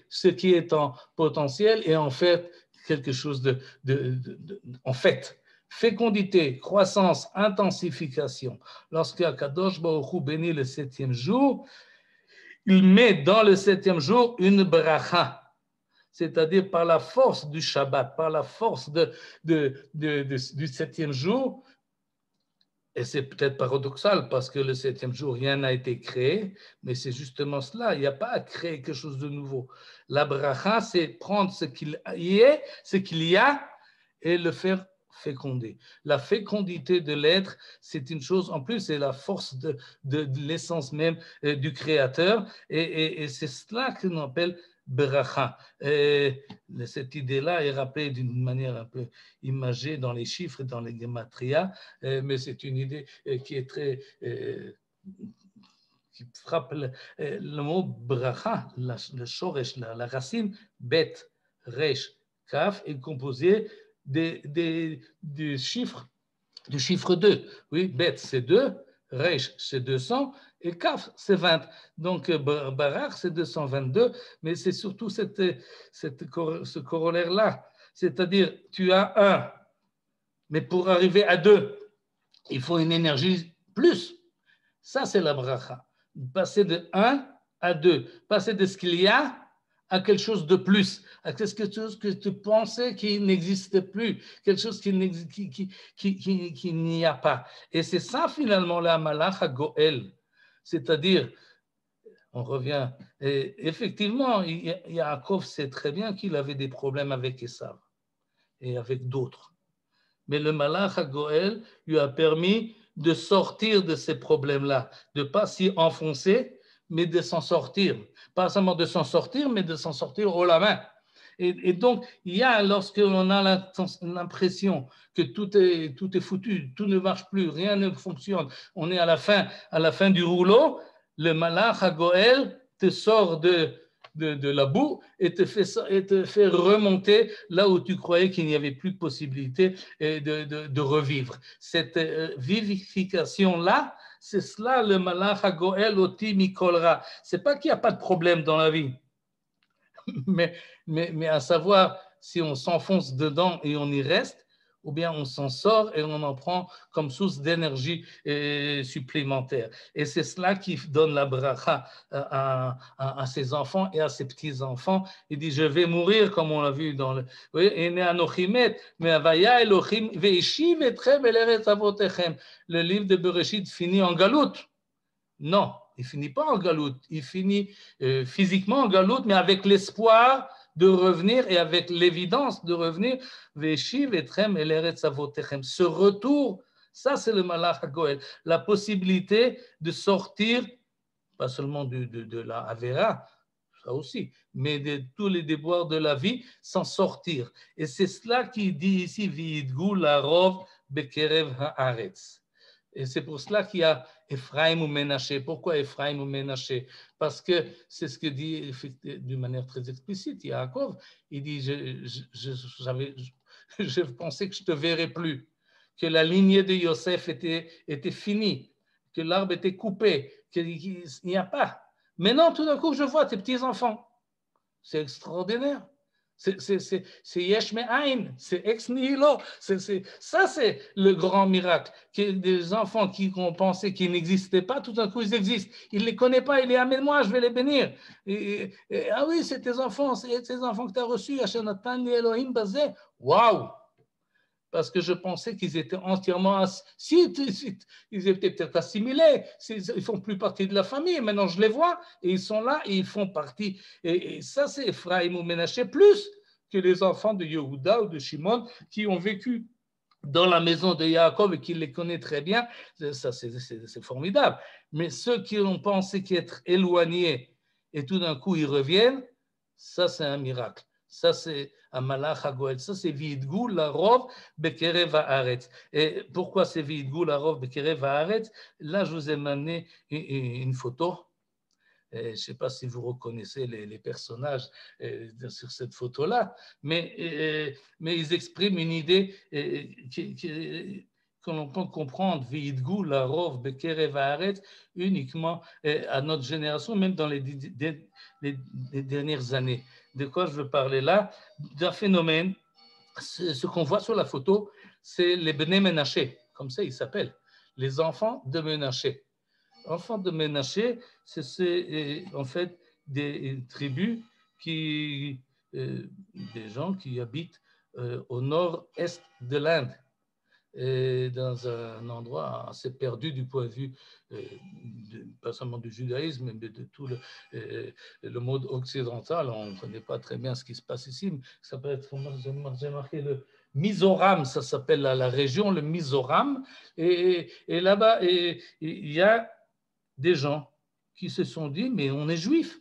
ce qui est en potentiel et en fait quelque chose en fait. Fécondité, croissance, intensification. Lorsque Akadosh Baruch Hu bénit le 7e jour, il met dans le 7e jour une bracha, c'est-à-dire par la force du Shabbat, par la force du 7e jour. Et c'est peut-être paradoxal parce que le 7e jour, rien n'a été créé, mais c'est justement cela. Il n'y a pas à créer quelque chose de nouveau. La bracha, c'est prendre ce qu'il y est, ce qu'il y a, et le faire féconder. La fécondité de l'être, c'est une chose, en plus, c'est la force de l'essence même du Créateur, et c'est cela que l'on appelle bracha. Cette idée-là est rappelée d'une manière un peu imagée dans les chiffres et dans les gematria, mais c'est une idée qui est très... qui frappe le mot bracha, le shoresh, la racine, bet, resh, kaf, est composé du chiffre 2. Oui, bet, c'est 2, resh, c'est 200, et kaf, c'est 20. Donc, barach, c'est 222, mais c'est surtout ce corollaire-là. C'est-à-dire, tu as 1, mais pour arriver à 2, il faut une énergie plus. Ça, c'est la bracha. Passer de 1 à 2. Passer de ce qu'il y a à quelque chose de plus. À quelque chose que tu pensais qui n'existait plus. Quelque chose qui n'y a pas. Et c'est ça, finalement, la malach Goel. C'est-à-dire, on revient. Et effectivement, Yaakov sait très bien qu'il avait des problèmes avec Esav et avec d'autres. Mais le malach Goel lui a permis de sortir de ces problèmes-là, de ne pas s'y enfoncer, mais de s'en sortir. Pas seulement de s'en sortir, mais de s'en sortir haut la main. Et donc, il y a, lorsque l'on a l'impression que tout est foutu, tout ne marche plus, rien ne fonctionne, on est à la fin du rouleau, le malach Goel te sort de la boue et te fait remonter là où tu croyais qu'il n'y avait plus de possibilité de revivre. Cette vivification-là, c'est cela le malach hagoel oti mikolra. C'est pas qu'il n'y a pas de problème dans la vie, mais à savoir si on s'enfonce dedans et on y reste, ou bien on s'en sort et on en prend comme source d'énergie supplémentaire. Et c'est cela qui donne la bracha à ses enfants et à ses petits-enfants. Il dit, je vais mourir, comme on l'a vu dans le... Oui, le livre de Bereshit finit en galoute. Non, il ne finit pas en galoute. Il finit physiquement en galoute, mais avec l'espoir de revenir et avec l'évidence de revenir. Ce retour, ça c'est le malach hagoel, la possibilité de sortir, pas seulement de la Avera, ça aussi, mais de tous les déboires de la vie, s'en sortir. Et c'est cela qui dit ici, V'yidgu larov bekerev haaretz. Et c'est pour cela qu'il y a Ephraim ou Ménaché. Pourquoi Ephraim ou Ménaché? Parce que c'est ce que dit d'une manière très explicite Yaakov. Il dit, je pensais que je ne te verrais plus, que la lignée de Yosef était finie, que l'arbre était coupé, qu'il n'y a pas. Maintenant, tout d'un coup, je vois tes petits-enfants. C'est extraordinaire. C'est yesh me'ain, c'est ex nihilo. Ça, c'est le grand miracle. Que des enfants qu'on pensait qu'ils n'existaient pas, tout d'un coup, ils existent. Il ne les connaît pas, il les amène moi, je vais les bénir. Ah oui, c'est tes enfants que tu as reçus. Elohim bazé. Waouh! Parce que je pensais qu'ils étaient entièrement... ils étaient peut-être assimilés, ils ne font plus partie de la famille. Maintenant, je les vois et ils sont là et ils font partie. Et ça, c'est Ephraim ou Ménaché, plus que les enfants de Yehuda ou de Shimon qui ont vécu dans la maison de Yaakov et qui les connaît très bien. Ça, c'est formidable. Mais ceux qui ont pensé qu'être éloignés et tout d'un coup, ils reviennent, ça, c'est un miracle. Ça, c'est un malach hagoel. Ça, c'est V'yidgu larov bekerev haaretz. Et pourquoi c'est V'yidgu larov bekerev haaretz? Là, je vous ai amené une photo. Je ne sais pas si vous reconnaissez les personnages sur cette photo-là, mais ils expriment une idée que l'on peut comprendre, V'yidgu larov bekerev haaretz, uniquement à notre génération, même dans les dernières années. De quoi je veux parler là? D'un phénomène, ce qu'on voit sur la photo, c'est les Bnei Menaché, comme ça ils s'appellent, les enfants de Menaché. enfants de Ménaché, c'est en fait des tribus qui, des gens qui habitent au nord-est de l'Inde, et dans un endroit assez perdu du point de vue, pas seulement du judaïsme, mais de tout le monde occidental. On ne connaît pas très bien ce qui se passe ici. Ça peut être, moi, j'ai marqué le Mizoram, ça s'appelle la région, le Mizoram. Et là-bas, il y a des gens qui se sont dit, mais on est juifs.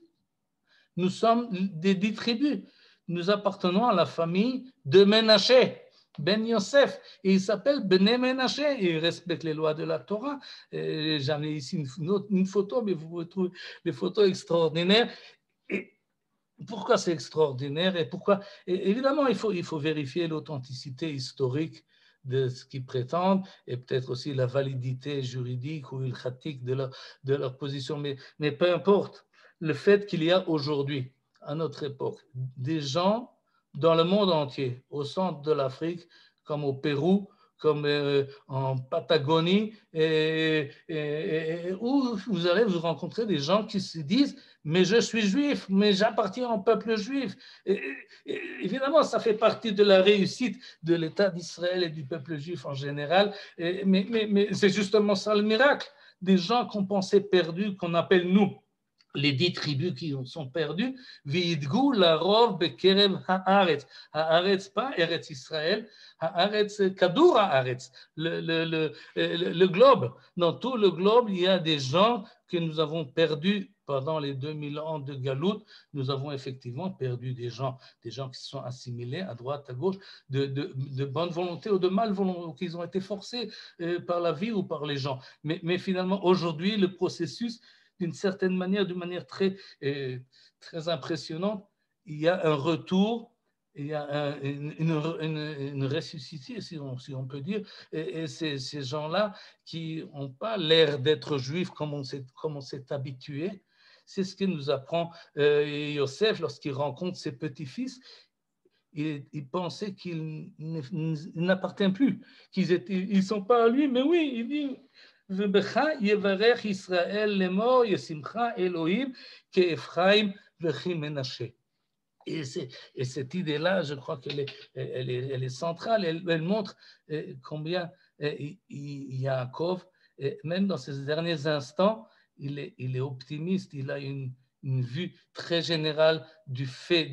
Nous sommes des 10 tribus. Nous appartenons à la famille de Ménaché, Ben Yosef. Et il s'appelle Bnei Ménaché. Il respecte les lois de la Torah. J'en ai ici une photo, mais vous pouvez trouver des photos extraordinaires. Et pourquoi c'est extraordinaire et pourquoi évidemment, il faut vérifier l'authenticité historique de ce qu'ils prétendent et peut-être aussi la validité juridique ou ilchatique de leur position. Mais peu importe, le fait qu'il y a aujourd'hui, à notre époque, des gens dans le monde entier, au centre de l'Afrique, comme au Pérou, comme en Patagonie, où vous allez vous rencontrer des gens qui se disent mais je suis juif, mais j'appartiens au peuple juif. Et évidemment, ça fait partie de la réussite de l'État d'Israël et du peuple juif en général, mais c'est justement ça le miracle. Des gens qu'on pensait perdus, qu'on appelle nous, les 10 tribus qui sont perdues, V'yidgu larov bekerev haaretz. Haaretz, pas Eretz Israël, haaretz, kadour haaretz, le globe. Dans tout le globe, il y a des gens que nous avons perdus pendant les 2000 ans de Galoute. Nous avons effectivement perdu des gens qui se sont assimilés à droite, à gauche, de bonne volonté ou de mal volonté, qui ont été forcés par la vie ou par les gens. Mais finalement, aujourd'hui, le processus, d'une certaine manière, d'une manière très impressionnante, il y a un retour, il y a une ressuscité, si on peut dire, et ces gens-là qui n'ont pas l'air d'être juifs comme on s'est habitué. C'est ce que nous apprend Yosef lorsqu'il rencontre ses petits-fils. Il pensait qu'ils n'appartiennent plus, ils ne sont pas à lui, mais oui, il dit ובך יברך ישראל לאמור ישמחה אלוהים כאפרים וכי מנשה. Et cette idée-là, je crois qu'elle est centrale. Elle montre combien Yaakov, même dans ses derniers instants, il est optimiste. Il a une vue très générale du fait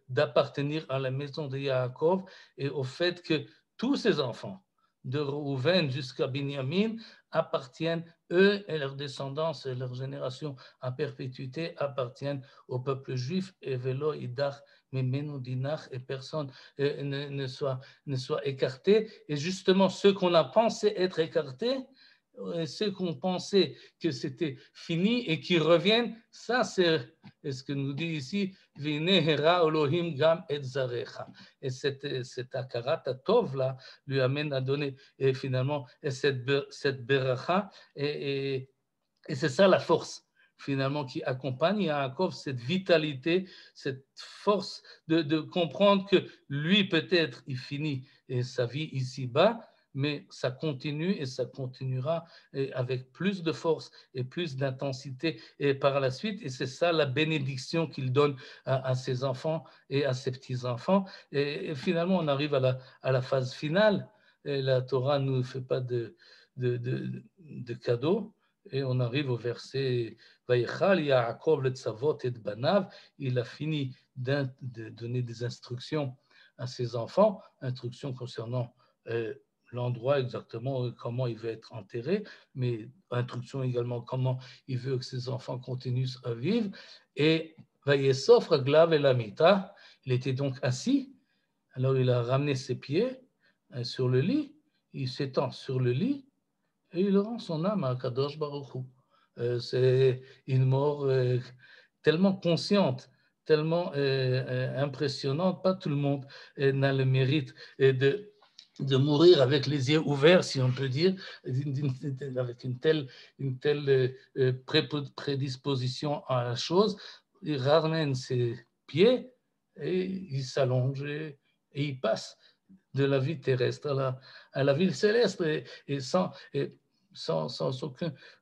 d'appartenir à la maison de Yaakov et au fait que tous ses enfants, de Reuven jusqu'à Binyamin, appartiennent, eux et leurs descendants et leur génération à perpétuité, appartiennent au peuple juif, et velo idach memenu dinach, et personne ne soit écarté. Et justement, ceux qu'on a pensé être écartés, ceux qu'on pensait que c'était fini et qui reviennent, ça c'est ce que nous dit ici, Vinehera Elohim gam et zarecha. Et cette akarat tov là lui amène à donner finalement cette beracha, et c'est ça la force finalement qui accompagne Yaakov, cette vitalité, cette force de comprendre que lui peut-être il finit sa vie ici-bas, mais ça continue et ça continuera avec plus de force et plus d'intensité et par la suite. Et c'est ça la bénédiction qu'il donne à ses enfants et à ses petits-enfants. Et finalement, on arrive à la phase finale. Et la Torah ne nous fait pas de cadeaux. Et on arrive au verset Vaïchal Yaakov le tzavot et banav. Il a fini de donner des instructions à ses enfants, instructions concernant l'endroit exactement, comment il veut être enterré, mais instruction également comment il veut que ses enfants continuent à vivre. Et Vaïesof Raglav et Lamita, il était donc assis, alors il a ramené ses pieds sur le lit, il s'étend sur le lit et il rend son âme à Kadosh Baruch Hu. C'est une mort tellement consciente, tellement impressionnante. Pas tout le monde n'a le mérite de mourir avec les yeux ouverts, si on peut dire, avec une telle prédisposition à la chose. Il ramène ses pieds et il s'allonge et il passe de la vie terrestre à la vie céleste. Et sans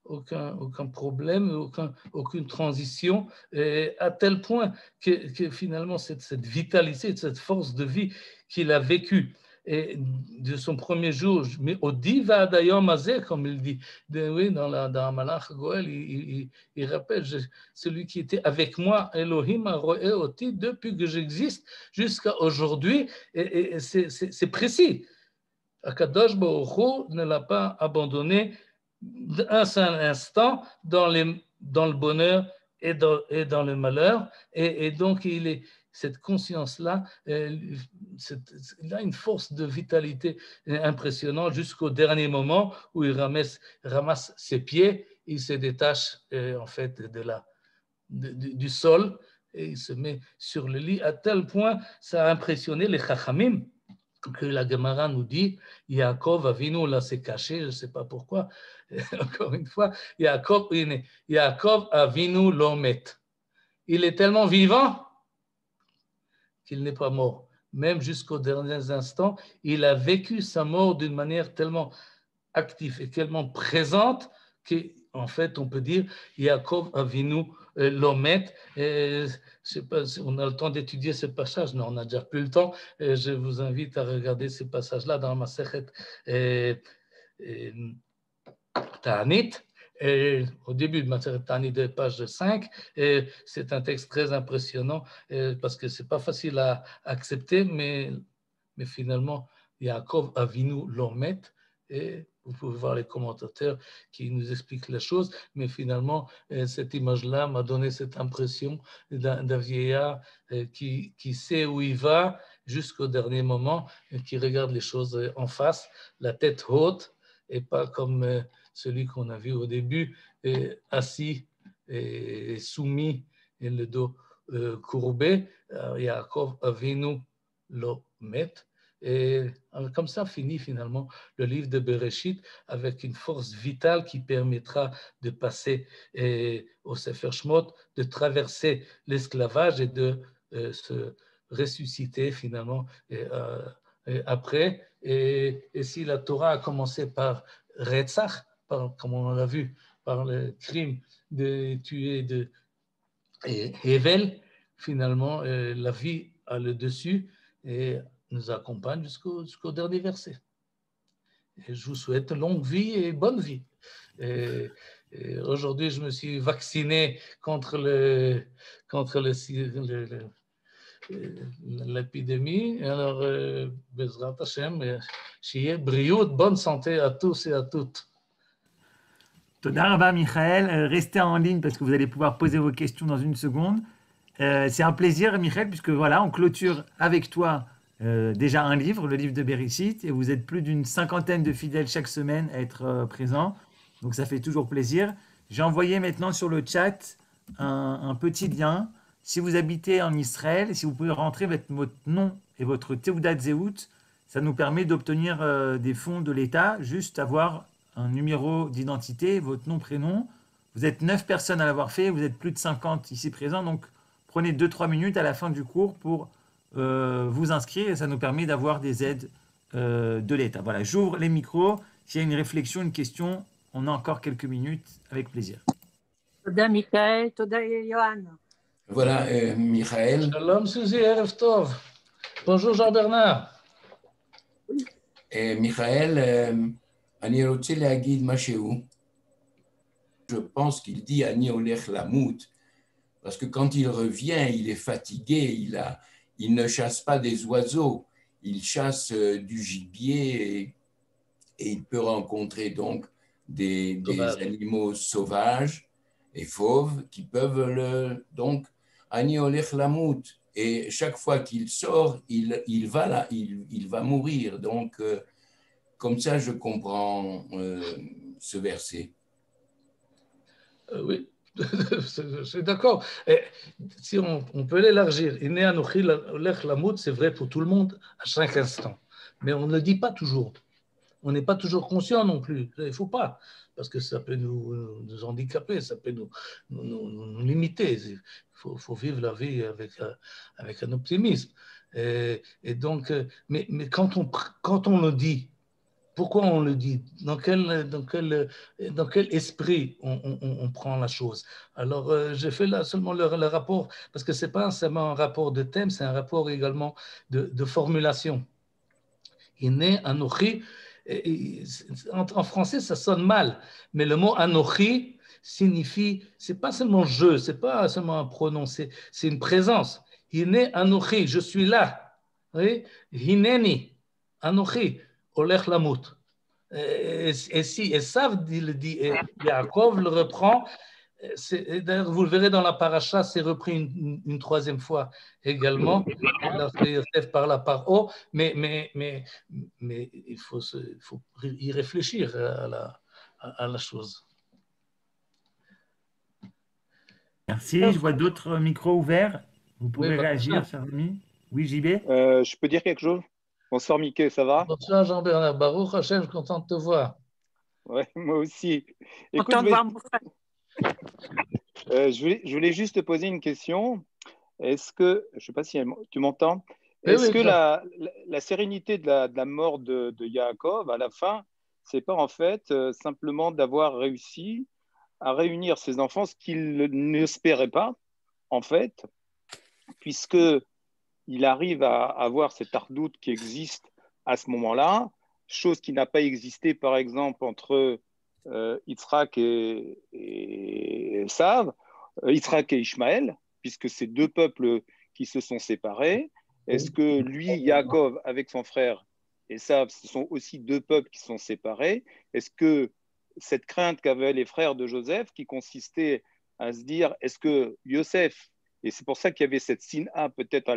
aucun problème, aucune transition, et à tel point que finalement cette vitalité, cette force de vie qu'il a vécue et de son premier jour, mais au diva d'ayom azeh, comme il dit, oui, dans Malach Goël, il rappelle celui qui était avec moi, Elohim Aroé Oti, depuis que j'existe jusqu'à aujourd'hui, et c'est précis. Akadosh Baruch Hu ne l'a pas abandonné un seul instant dans le bonheur et dans le malheur. Et donc, cette conscience-là, il a une force de vitalité impressionnante jusqu'au dernier moment où il ramasse ses pieds, il se détache en fait du sol et il se met sur le lit. À tel point, ça a impressionné les Chachamim, que la Gemara nous dit, Yaakov Avinu, là c'est caché, je ne sais pas pourquoi, encore une fois, Yaakov Avinu l'omet. Il est tellement vivant qu'il n'est pas mort. Même jusqu'aux derniers instants, il a vécu sa mort d'une manière tellement active et tellement présente qu'en fait, on peut dire, Yaakov Avinu l'omet. Je sais pas si on a le temps d'étudier ce passage. Non, on n'a déjà plus le temps. Je vous invite à regarder ces passages-là dans ma Masechet Ta'anit. Au début de Masechet Ta'anit, page 5. C'est un texte très impressionnant parce que c'est pas facile à accepter, mais finalement, Yaakov Avinu l'omet. Et vous pouvez voir les commentateurs qui nous expliquent les choses, mais finalement, cette image-là m'a donné cette impression d'un vieillard qui sait où il va jusqu'au dernier moment, qui regarde les choses en face, la tête haute, et pas comme celui qu'on a vu au début, assis et soumis et le dos courbé. Yaakov Avinu l'omet. Et comme ça finit finalement le livre de Bereshit avec une force vitale qui permettra de passer au Sefer Shemot, de traverser l'esclavage et de se ressusciter finalement après. Et si la Torah a commencé par Retzach, comme on l'a vu, par le crime de tuer Hevel, finalement la vie a le dessus et nous accompagne jusqu'au dernier verset. Et je vous souhaite longue vie et bonne vie. Et aujourd'hui, je me suis vacciné contre l'épidémie. Alors, Bezrat Hashem, shiye briout, bonne santé à tous et à toutes. Toda Rabba Michael, restez en ligne parce que vous allez pouvoir poser vos questions dans une seconde. C'est un plaisir, Michael, puisque voilà, on clôture avec toi déjà un livre, le livre de Bereshit, et vous êtes plus d'une cinquantaine de fidèles chaque semaine à être présents, donc ça fait toujours plaisir. J'ai envoyé maintenant sur le chat un petit lien. Si vous habitez en Israël, si vous pouvez rentrer votre nom et votre Teudat Zehut, ça nous permet d'obtenir des fonds de l'État, juste avoir un numéro d'identité, votre nom, prénom. Vous êtes 9 personnes à l'avoir fait, vous êtes plus de 50 ici présents, donc prenez 2-3 minutes à la fin du cours pour vous inscrire et ça nous permet d'avoir des aides de l'État. Voilà, j'ouvre les micros. S'il y a une réflexion, une question, on a encore quelques minutes, avec plaisir. Toda Michael, Toda Yohan. Voilà, Michael. Shalom Suzy, Erev Tov. Bonjour Jean-Bernard. Michael, אני רוצה להגיד משהו. Je pense qu'il dit Ani olech lamout, parce que quand il revient, il est fatigué, il ne chasse pas des oiseaux, il chasse du gibier et il peut rencontrer donc des animaux sauvages et fauves qui peuvent donc Ani olech lamout. Et chaque fois qu'il sort, il va mourir. Donc, comme ça, je comprends ce verset. Oui, je suis d'accord. Et si on peut l'élargir, c'est vrai pour tout le monde à chaque instant. Mais on ne le dit pas toujours. On n'est pas toujours conscient non plus. Il ne faut pas, parce que ça peut nous handicaper, ça peut nous limiter. Il faut vivre la vie avec un optimisme. Et donc, mais quand on le dit, Pourquoi on le dit? Dans quel esprit on prend la chose? Alors, j'ai fait là seulement le rapport, parce que ce n'est pas seulement un rapport de thème, c'est un rapport également de formulation. Iné, Anochi, en français, ça sonne mal, mais le mot Anochi signifie, c'est pas seulement je, c'est pas seulement un prononcé, c'est une présence. Iné, Anochi, je suis là. Oui? Hineni, Anochi, Olech Lamut. Et si Esav le dit, et Yaakov le reprend, d'ailleurs, vous le verrez dans la paracha, c'est repris une troisième fois également, lorsque Yosef parle à Paro, mais il faut y réfléchir à la chose. Merci. Je vois d'autres micros ouverts. Vous pouvez Oui, réagir, chers amis. Oui, JB? Je peux dire quelque chose? Bonsoir, Mickey, ça va? Bonsoir Jean-Bernard. Baruch Hashem, je suis content de te voir. Ouais, moi aussi. Écoute, Content de voir mon frère. je voulais juste te poser une question. Est-ce que, je ne sais pas si tu m'entends, Oui, est-ce oui, que la sérénité de la mort de Yaakov, à la fin, c'est pas en fait simplement d'avoir réussi à réunir ses enfants, ce qu'il n'espérait pas, en fait, puisque il arrive à avoir cet ardoute qui existe à ce moment-là, chose qui n'a pas existé, par exemple, entre Yitzhak et Esav, Yitzhak et Ishmaël, puisque c'est deux peuples qui se sont séparés. Est-ce que lui, Yaakov, avec son frère Esav, ce sont aussi deux peuples qui sont séparés? Est-ce que cette crainte qu'avaient les frères de Joseph, qui consistait à se dire, est-ce que Yosef, et c'est pour ça qu'il y avait cette sina peut-être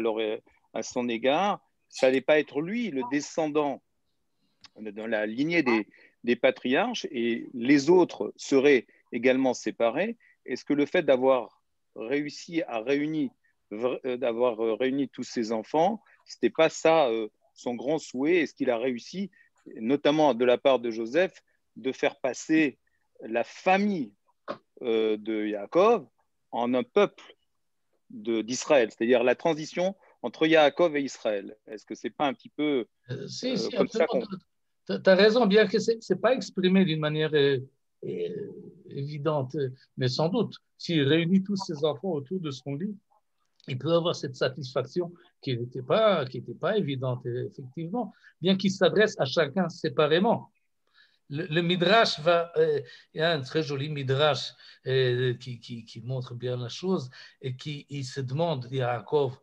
à son égard, ça n'allait pas être lui, le descendant dans la lignée des patriarches, et les autres seraient également séparés. Est-ce que le fait d'avoir réussi à réunir tous ses enfants, c'était pas ça son grand souhait? Est-ce qu'il a réussi, notamment de la part de Joseph, de faire passer la famille de Yaakov en un peuple d'Israël, c'est-à-dire la transition entre Yaakov et Israël? Est-ce que c'est pas un petit peu si, comme ça qu'on... tu as raison, bien que ce n'est pas exprimé d'une manière évidente, mais sans doute, s'il réunit tous ses enfants autour de son lit, il peut avoir cette satisfaction qui n'était pas évidente, effectivement, bien qu'il s'adresse à chacun séparément. Le Midrash il y a un très joli Midrash qui montre bien la chose et il se demande, Yaakov,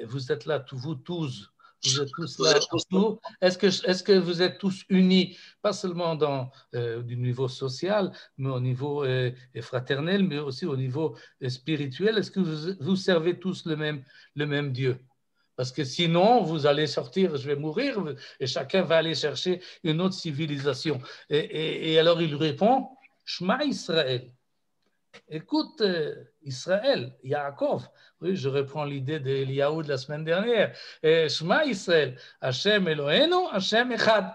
vous êtes là, vous tous, vous êtes tous là autour. Est-ce que vous êtes tous unis, pas seulement du niveau social, mais au niveau fraternel, mais aussi au niveau spirituel? Est-ce que vous servez tous le même Dieu? Parce que sinon, vous allez sortir, je vais mourir, et chacun va aller chercher une autre civilisation. Et alors il répond, Shema Israël. Écoute, Israël, Yaakov. Oui, je reprends l'idée d'Eliyahu de la semaine dernière. Shema Israël, Hashem Eloheinu, Hashem Echad.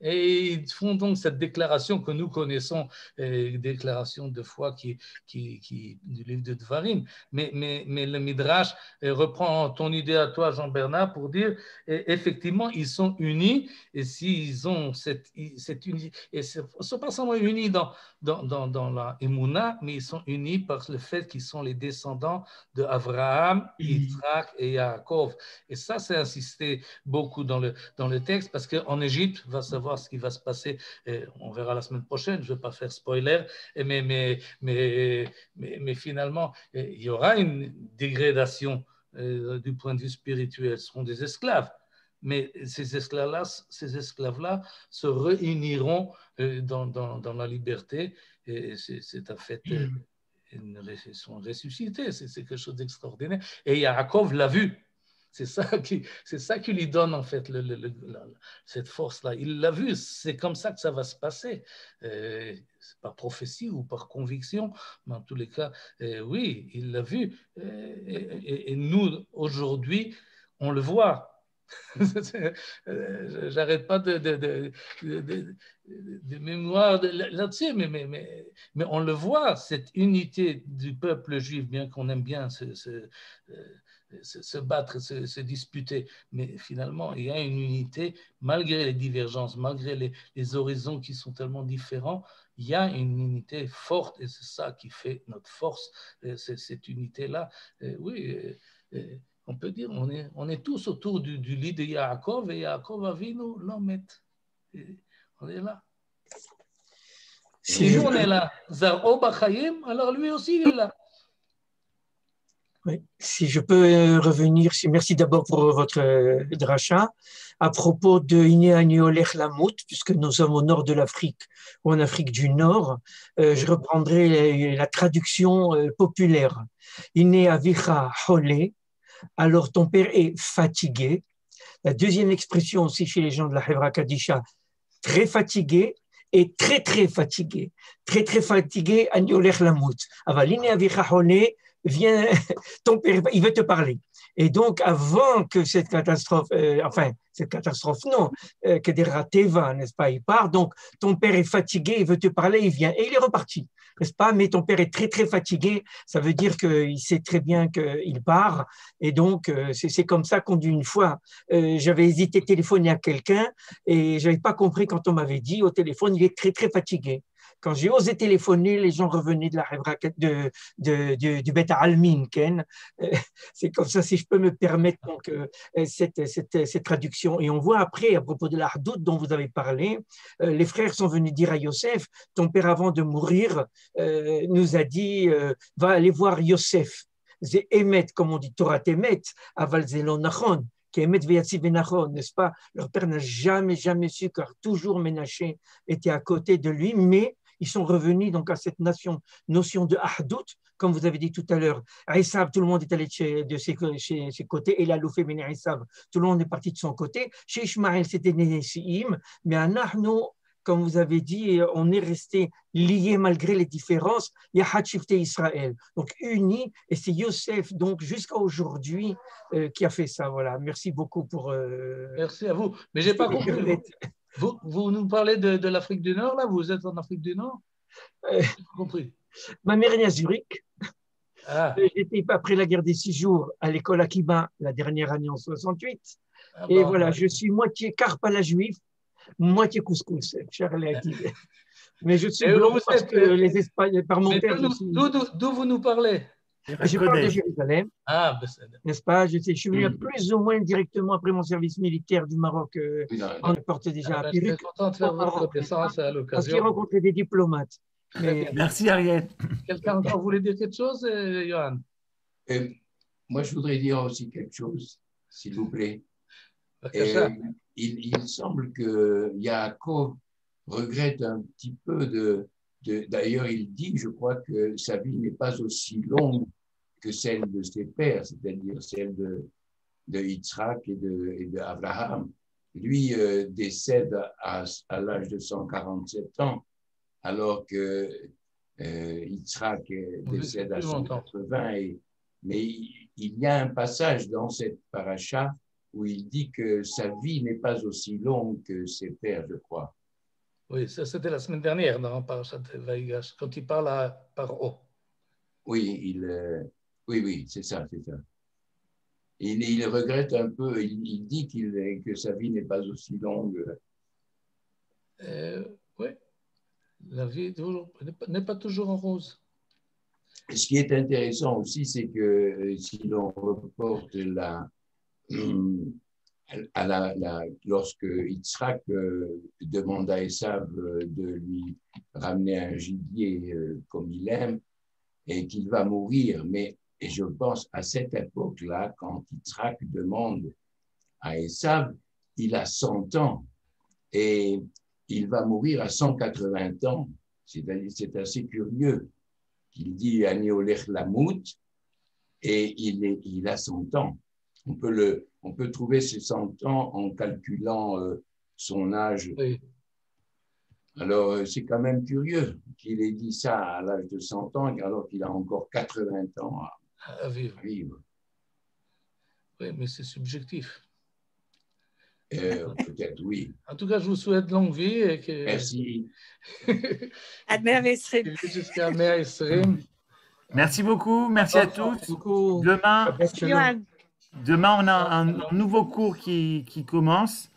Et ils font donc cette déclaration que nous connaissons, déclaration de foi du livre de Dvarim. Mais le Midrash reprend ton idée à toi, Jean-Bernard, pour dire effectivement, ils sont unis. Et s'ils ont cette unité, et ils ne sont pas seulement unis dans la Emouna, mais ils sont unis par le fait qu'ils sont les descendants de Abraham, Yitzhak et Yaakov. Et ça, c'est insisté beaucoup dans le texte, parce qu'en Égypte, va savoir ce qui va se passer, et on verra la semaine prochaine, je ne vais pas faire spoiler, mais finalement, il y aura une dégradation du point de vue spirituel, ce seront des esclaves. Mais ces esclaves-là se réuniront dans la liberté, et c'est un fait, ils sont ressuscités, c'est quelque chose d'extraordinaire. Et Yaakov l'a vu. C'est ça qui lui donne en fait cette force-là. Il l'a vu, c'est comme ça que ça va se passer. Par prophétie ou par conviction, mais en tous les cas, oui, il l'a vu. Et nous, aujourd'hui, on le voit. J'arrête pas de mémoire là-dessus, mais on le voit, cette unité du peuple juif, bien qu'on aime bien se battre, se disputer. Mais finalement, il y a une unité, malgré les divergences, malgré les horizons qui sont tellement différents, il y a une unité forte et c'est ça qui fait notre force, cette unité-là. Oui, on peut dire, on est tous autour du lit de Yaakov et Yaakov Avinu l'Omet. On est là. Si nous on est là, Zar'o Bachayim, alors lui aussi il est là. Oui. Si je peux revenir, merci d'abord pour votre dracha. À propos de Iné Aniolech Lamout, puisque nous sommes au nord de l'Afrique ou en Afrique du Nord, je reprendrai la traduction populaire. Iné Avicha Holé, alors ton père est fatigué. La deuxième expression aussi chez les gens de la Hevra Kadisha, très fatigué et très très fatigué. Très très fatigué, Aniolech Lamout. Aval Iné Avicha Holé, viens, ton père, il veut te parler. Et donc, avant que cette catastrophe, que des Teva, n'est-ce pas, il part, donc ton père est fatigué, il veut te parler, il vient, et il est reparti, n'est-ce pas, mais ton père est très, très fatigué, ça veut dire qu'il sait très bien qu'il part, et donc, c'est comme ça qu'on dit une fois, j'avais hésité à téléphoner à quelqu'un, et je n'avais pas compris quand on m'avait dit au téléphone, il est très, très fatigué. Quand j'ai osé téléphoner, les gens revenaient de la du Beth Almin, Ken. C'est comme ça, si je peux me permettre donc, cette traduction. Et on voit après, à propos de la Hadout dont vous avez parlé, les frères sont venus dire à Yosef, ton père avant de mourir nous a dit, va aller voir Yosef. C'est Emet, comme on dit, Torah Emet, aval zelon nachon. N'est-ce pas? Leur père n'a jamais su, car toujours Ménaché était à côté de lui, mais ils sont revenus donc à cette notion de Ahdout, comme vous avez dit tout à l'heure. Esav, tout le monde est allé de ses côtés, et la Loufé Ben Esav, tout le monde est parti de son côté. Chez Ishmaël, c'était Nénésiim, mais à Nahno, comme vous avez dit, on est resté liés malgré les différences. Il y a Hatshifte Israël, donc unis, et c'est Yosef, donc jusqu'à aujourd'hui, qui a fait ça. Voilà. Merci beaucoup pour. Merci à vous. Mais j'ai pas compris. Vous nous parlez de l'Afrique du Nord, là? Vous êtes en Afrique du Nord? J'ai pas compris. Ma mère est née à Zurich. Ah. J'étais après la guerre des 6 jours à l'école Akiba, la dernière année en 68. Et voilà, je suis moitié carpe à la juive, moitié couscous, cher Léati. Mais je suis blanc parce que les Espagnols, par mon père, d'où vous nous parlez? Je parle de Jérusalem, n'est-ce pas? Je suis venu plus ou moins directement après mon service militaire du Maroc. On portait déjà à Pyrrhic. Je suis content de faire votre connaissance à l'occasion. Parce qu'il rencontrait des diplomates. Mais... Merci Ariel. Quelqu'un encore voulait dire quelque chose, Johan? Moi, je voudrais dire aussi quelque chose, s'il vous plaît. Il semble que Yaakov regrette un petit peu d'ailleurs, il dit, je crois, que sa vie n'est pas aussi longue que celle de ses pères, c'est-à-dire celle de Yitzhak et de Abraham. Lui décède à l'âge de 147 ans, alors que Yitzhak décède à 180. Mais il y a un passage dans cette paracha où il dit que sa vie n'est pas aussi longue que ses pères, je crois. Oui, ça c'était la semaine dernière dans Parashat Vaïgash, quand il parle à Paro. Oui, oui, c'est ça. Il regrette un peu, il dit que sa vie n'est pas aussi longue. Oui, la vie n'est pas toujours en rose. Ce qui est intéressant aussi, c'est que si l'on reporte lorsque Yitzhak demande à Esav de lui ramener un gibier comme il aime et qu'il va mourir, et je pense à cette époque-là, quand Yitzhak demande à Esav, il a 100 ans et il va mourir à 180 ans. C'est assez curieux qu'il dit Ani olech lamout et il a 100 ans. On peut trouver ses 100 ans en calculant son âge. Oui. Alors, c'est quand même curieux qu'il ait dit ça à l'âge de 100 ans, alors qu'il a encore 80 ans à vivre. Oui, mais c'est subjectif. Peut-être, oui. En tout cas, je vous souhaite longue vie. Et que... Merci. Jusqu'à 120. Merci beaucoup. Merci à tous. Beaucoup. Demain, Demain, on a un nouveau cours qui commence,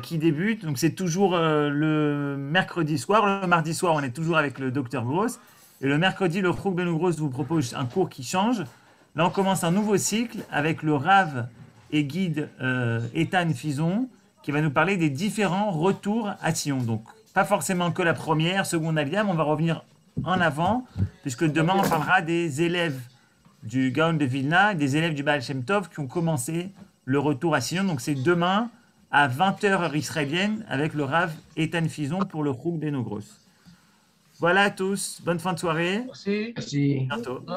qui débute. Donc, c'est toujours le mercredi soir. Le mardi soir, on est toujours avec le docteur Gross. Et le mercredi, le Chouk Beno Gross vous propose un cours qui change. Là, on commence un nouveau cycle avec le Rav et guide Ethan Fison, qui va nous parler des différents retours à Sion. Donc, pas forcément que la première, seconde alia, mais on va revenir en avant, puisque demain, on parlera des élèves du Gaon de Vilna, des élèves du Baal Shem Tov qui ont commencé le retour à Sion. Donc, c'est demain à 20h heure israélienne avec le Rav Ethan Fison pour le Chouk Beno Gross. Voilà à tous. Bonne fin de soirée. Merci. Merci. À bientôt.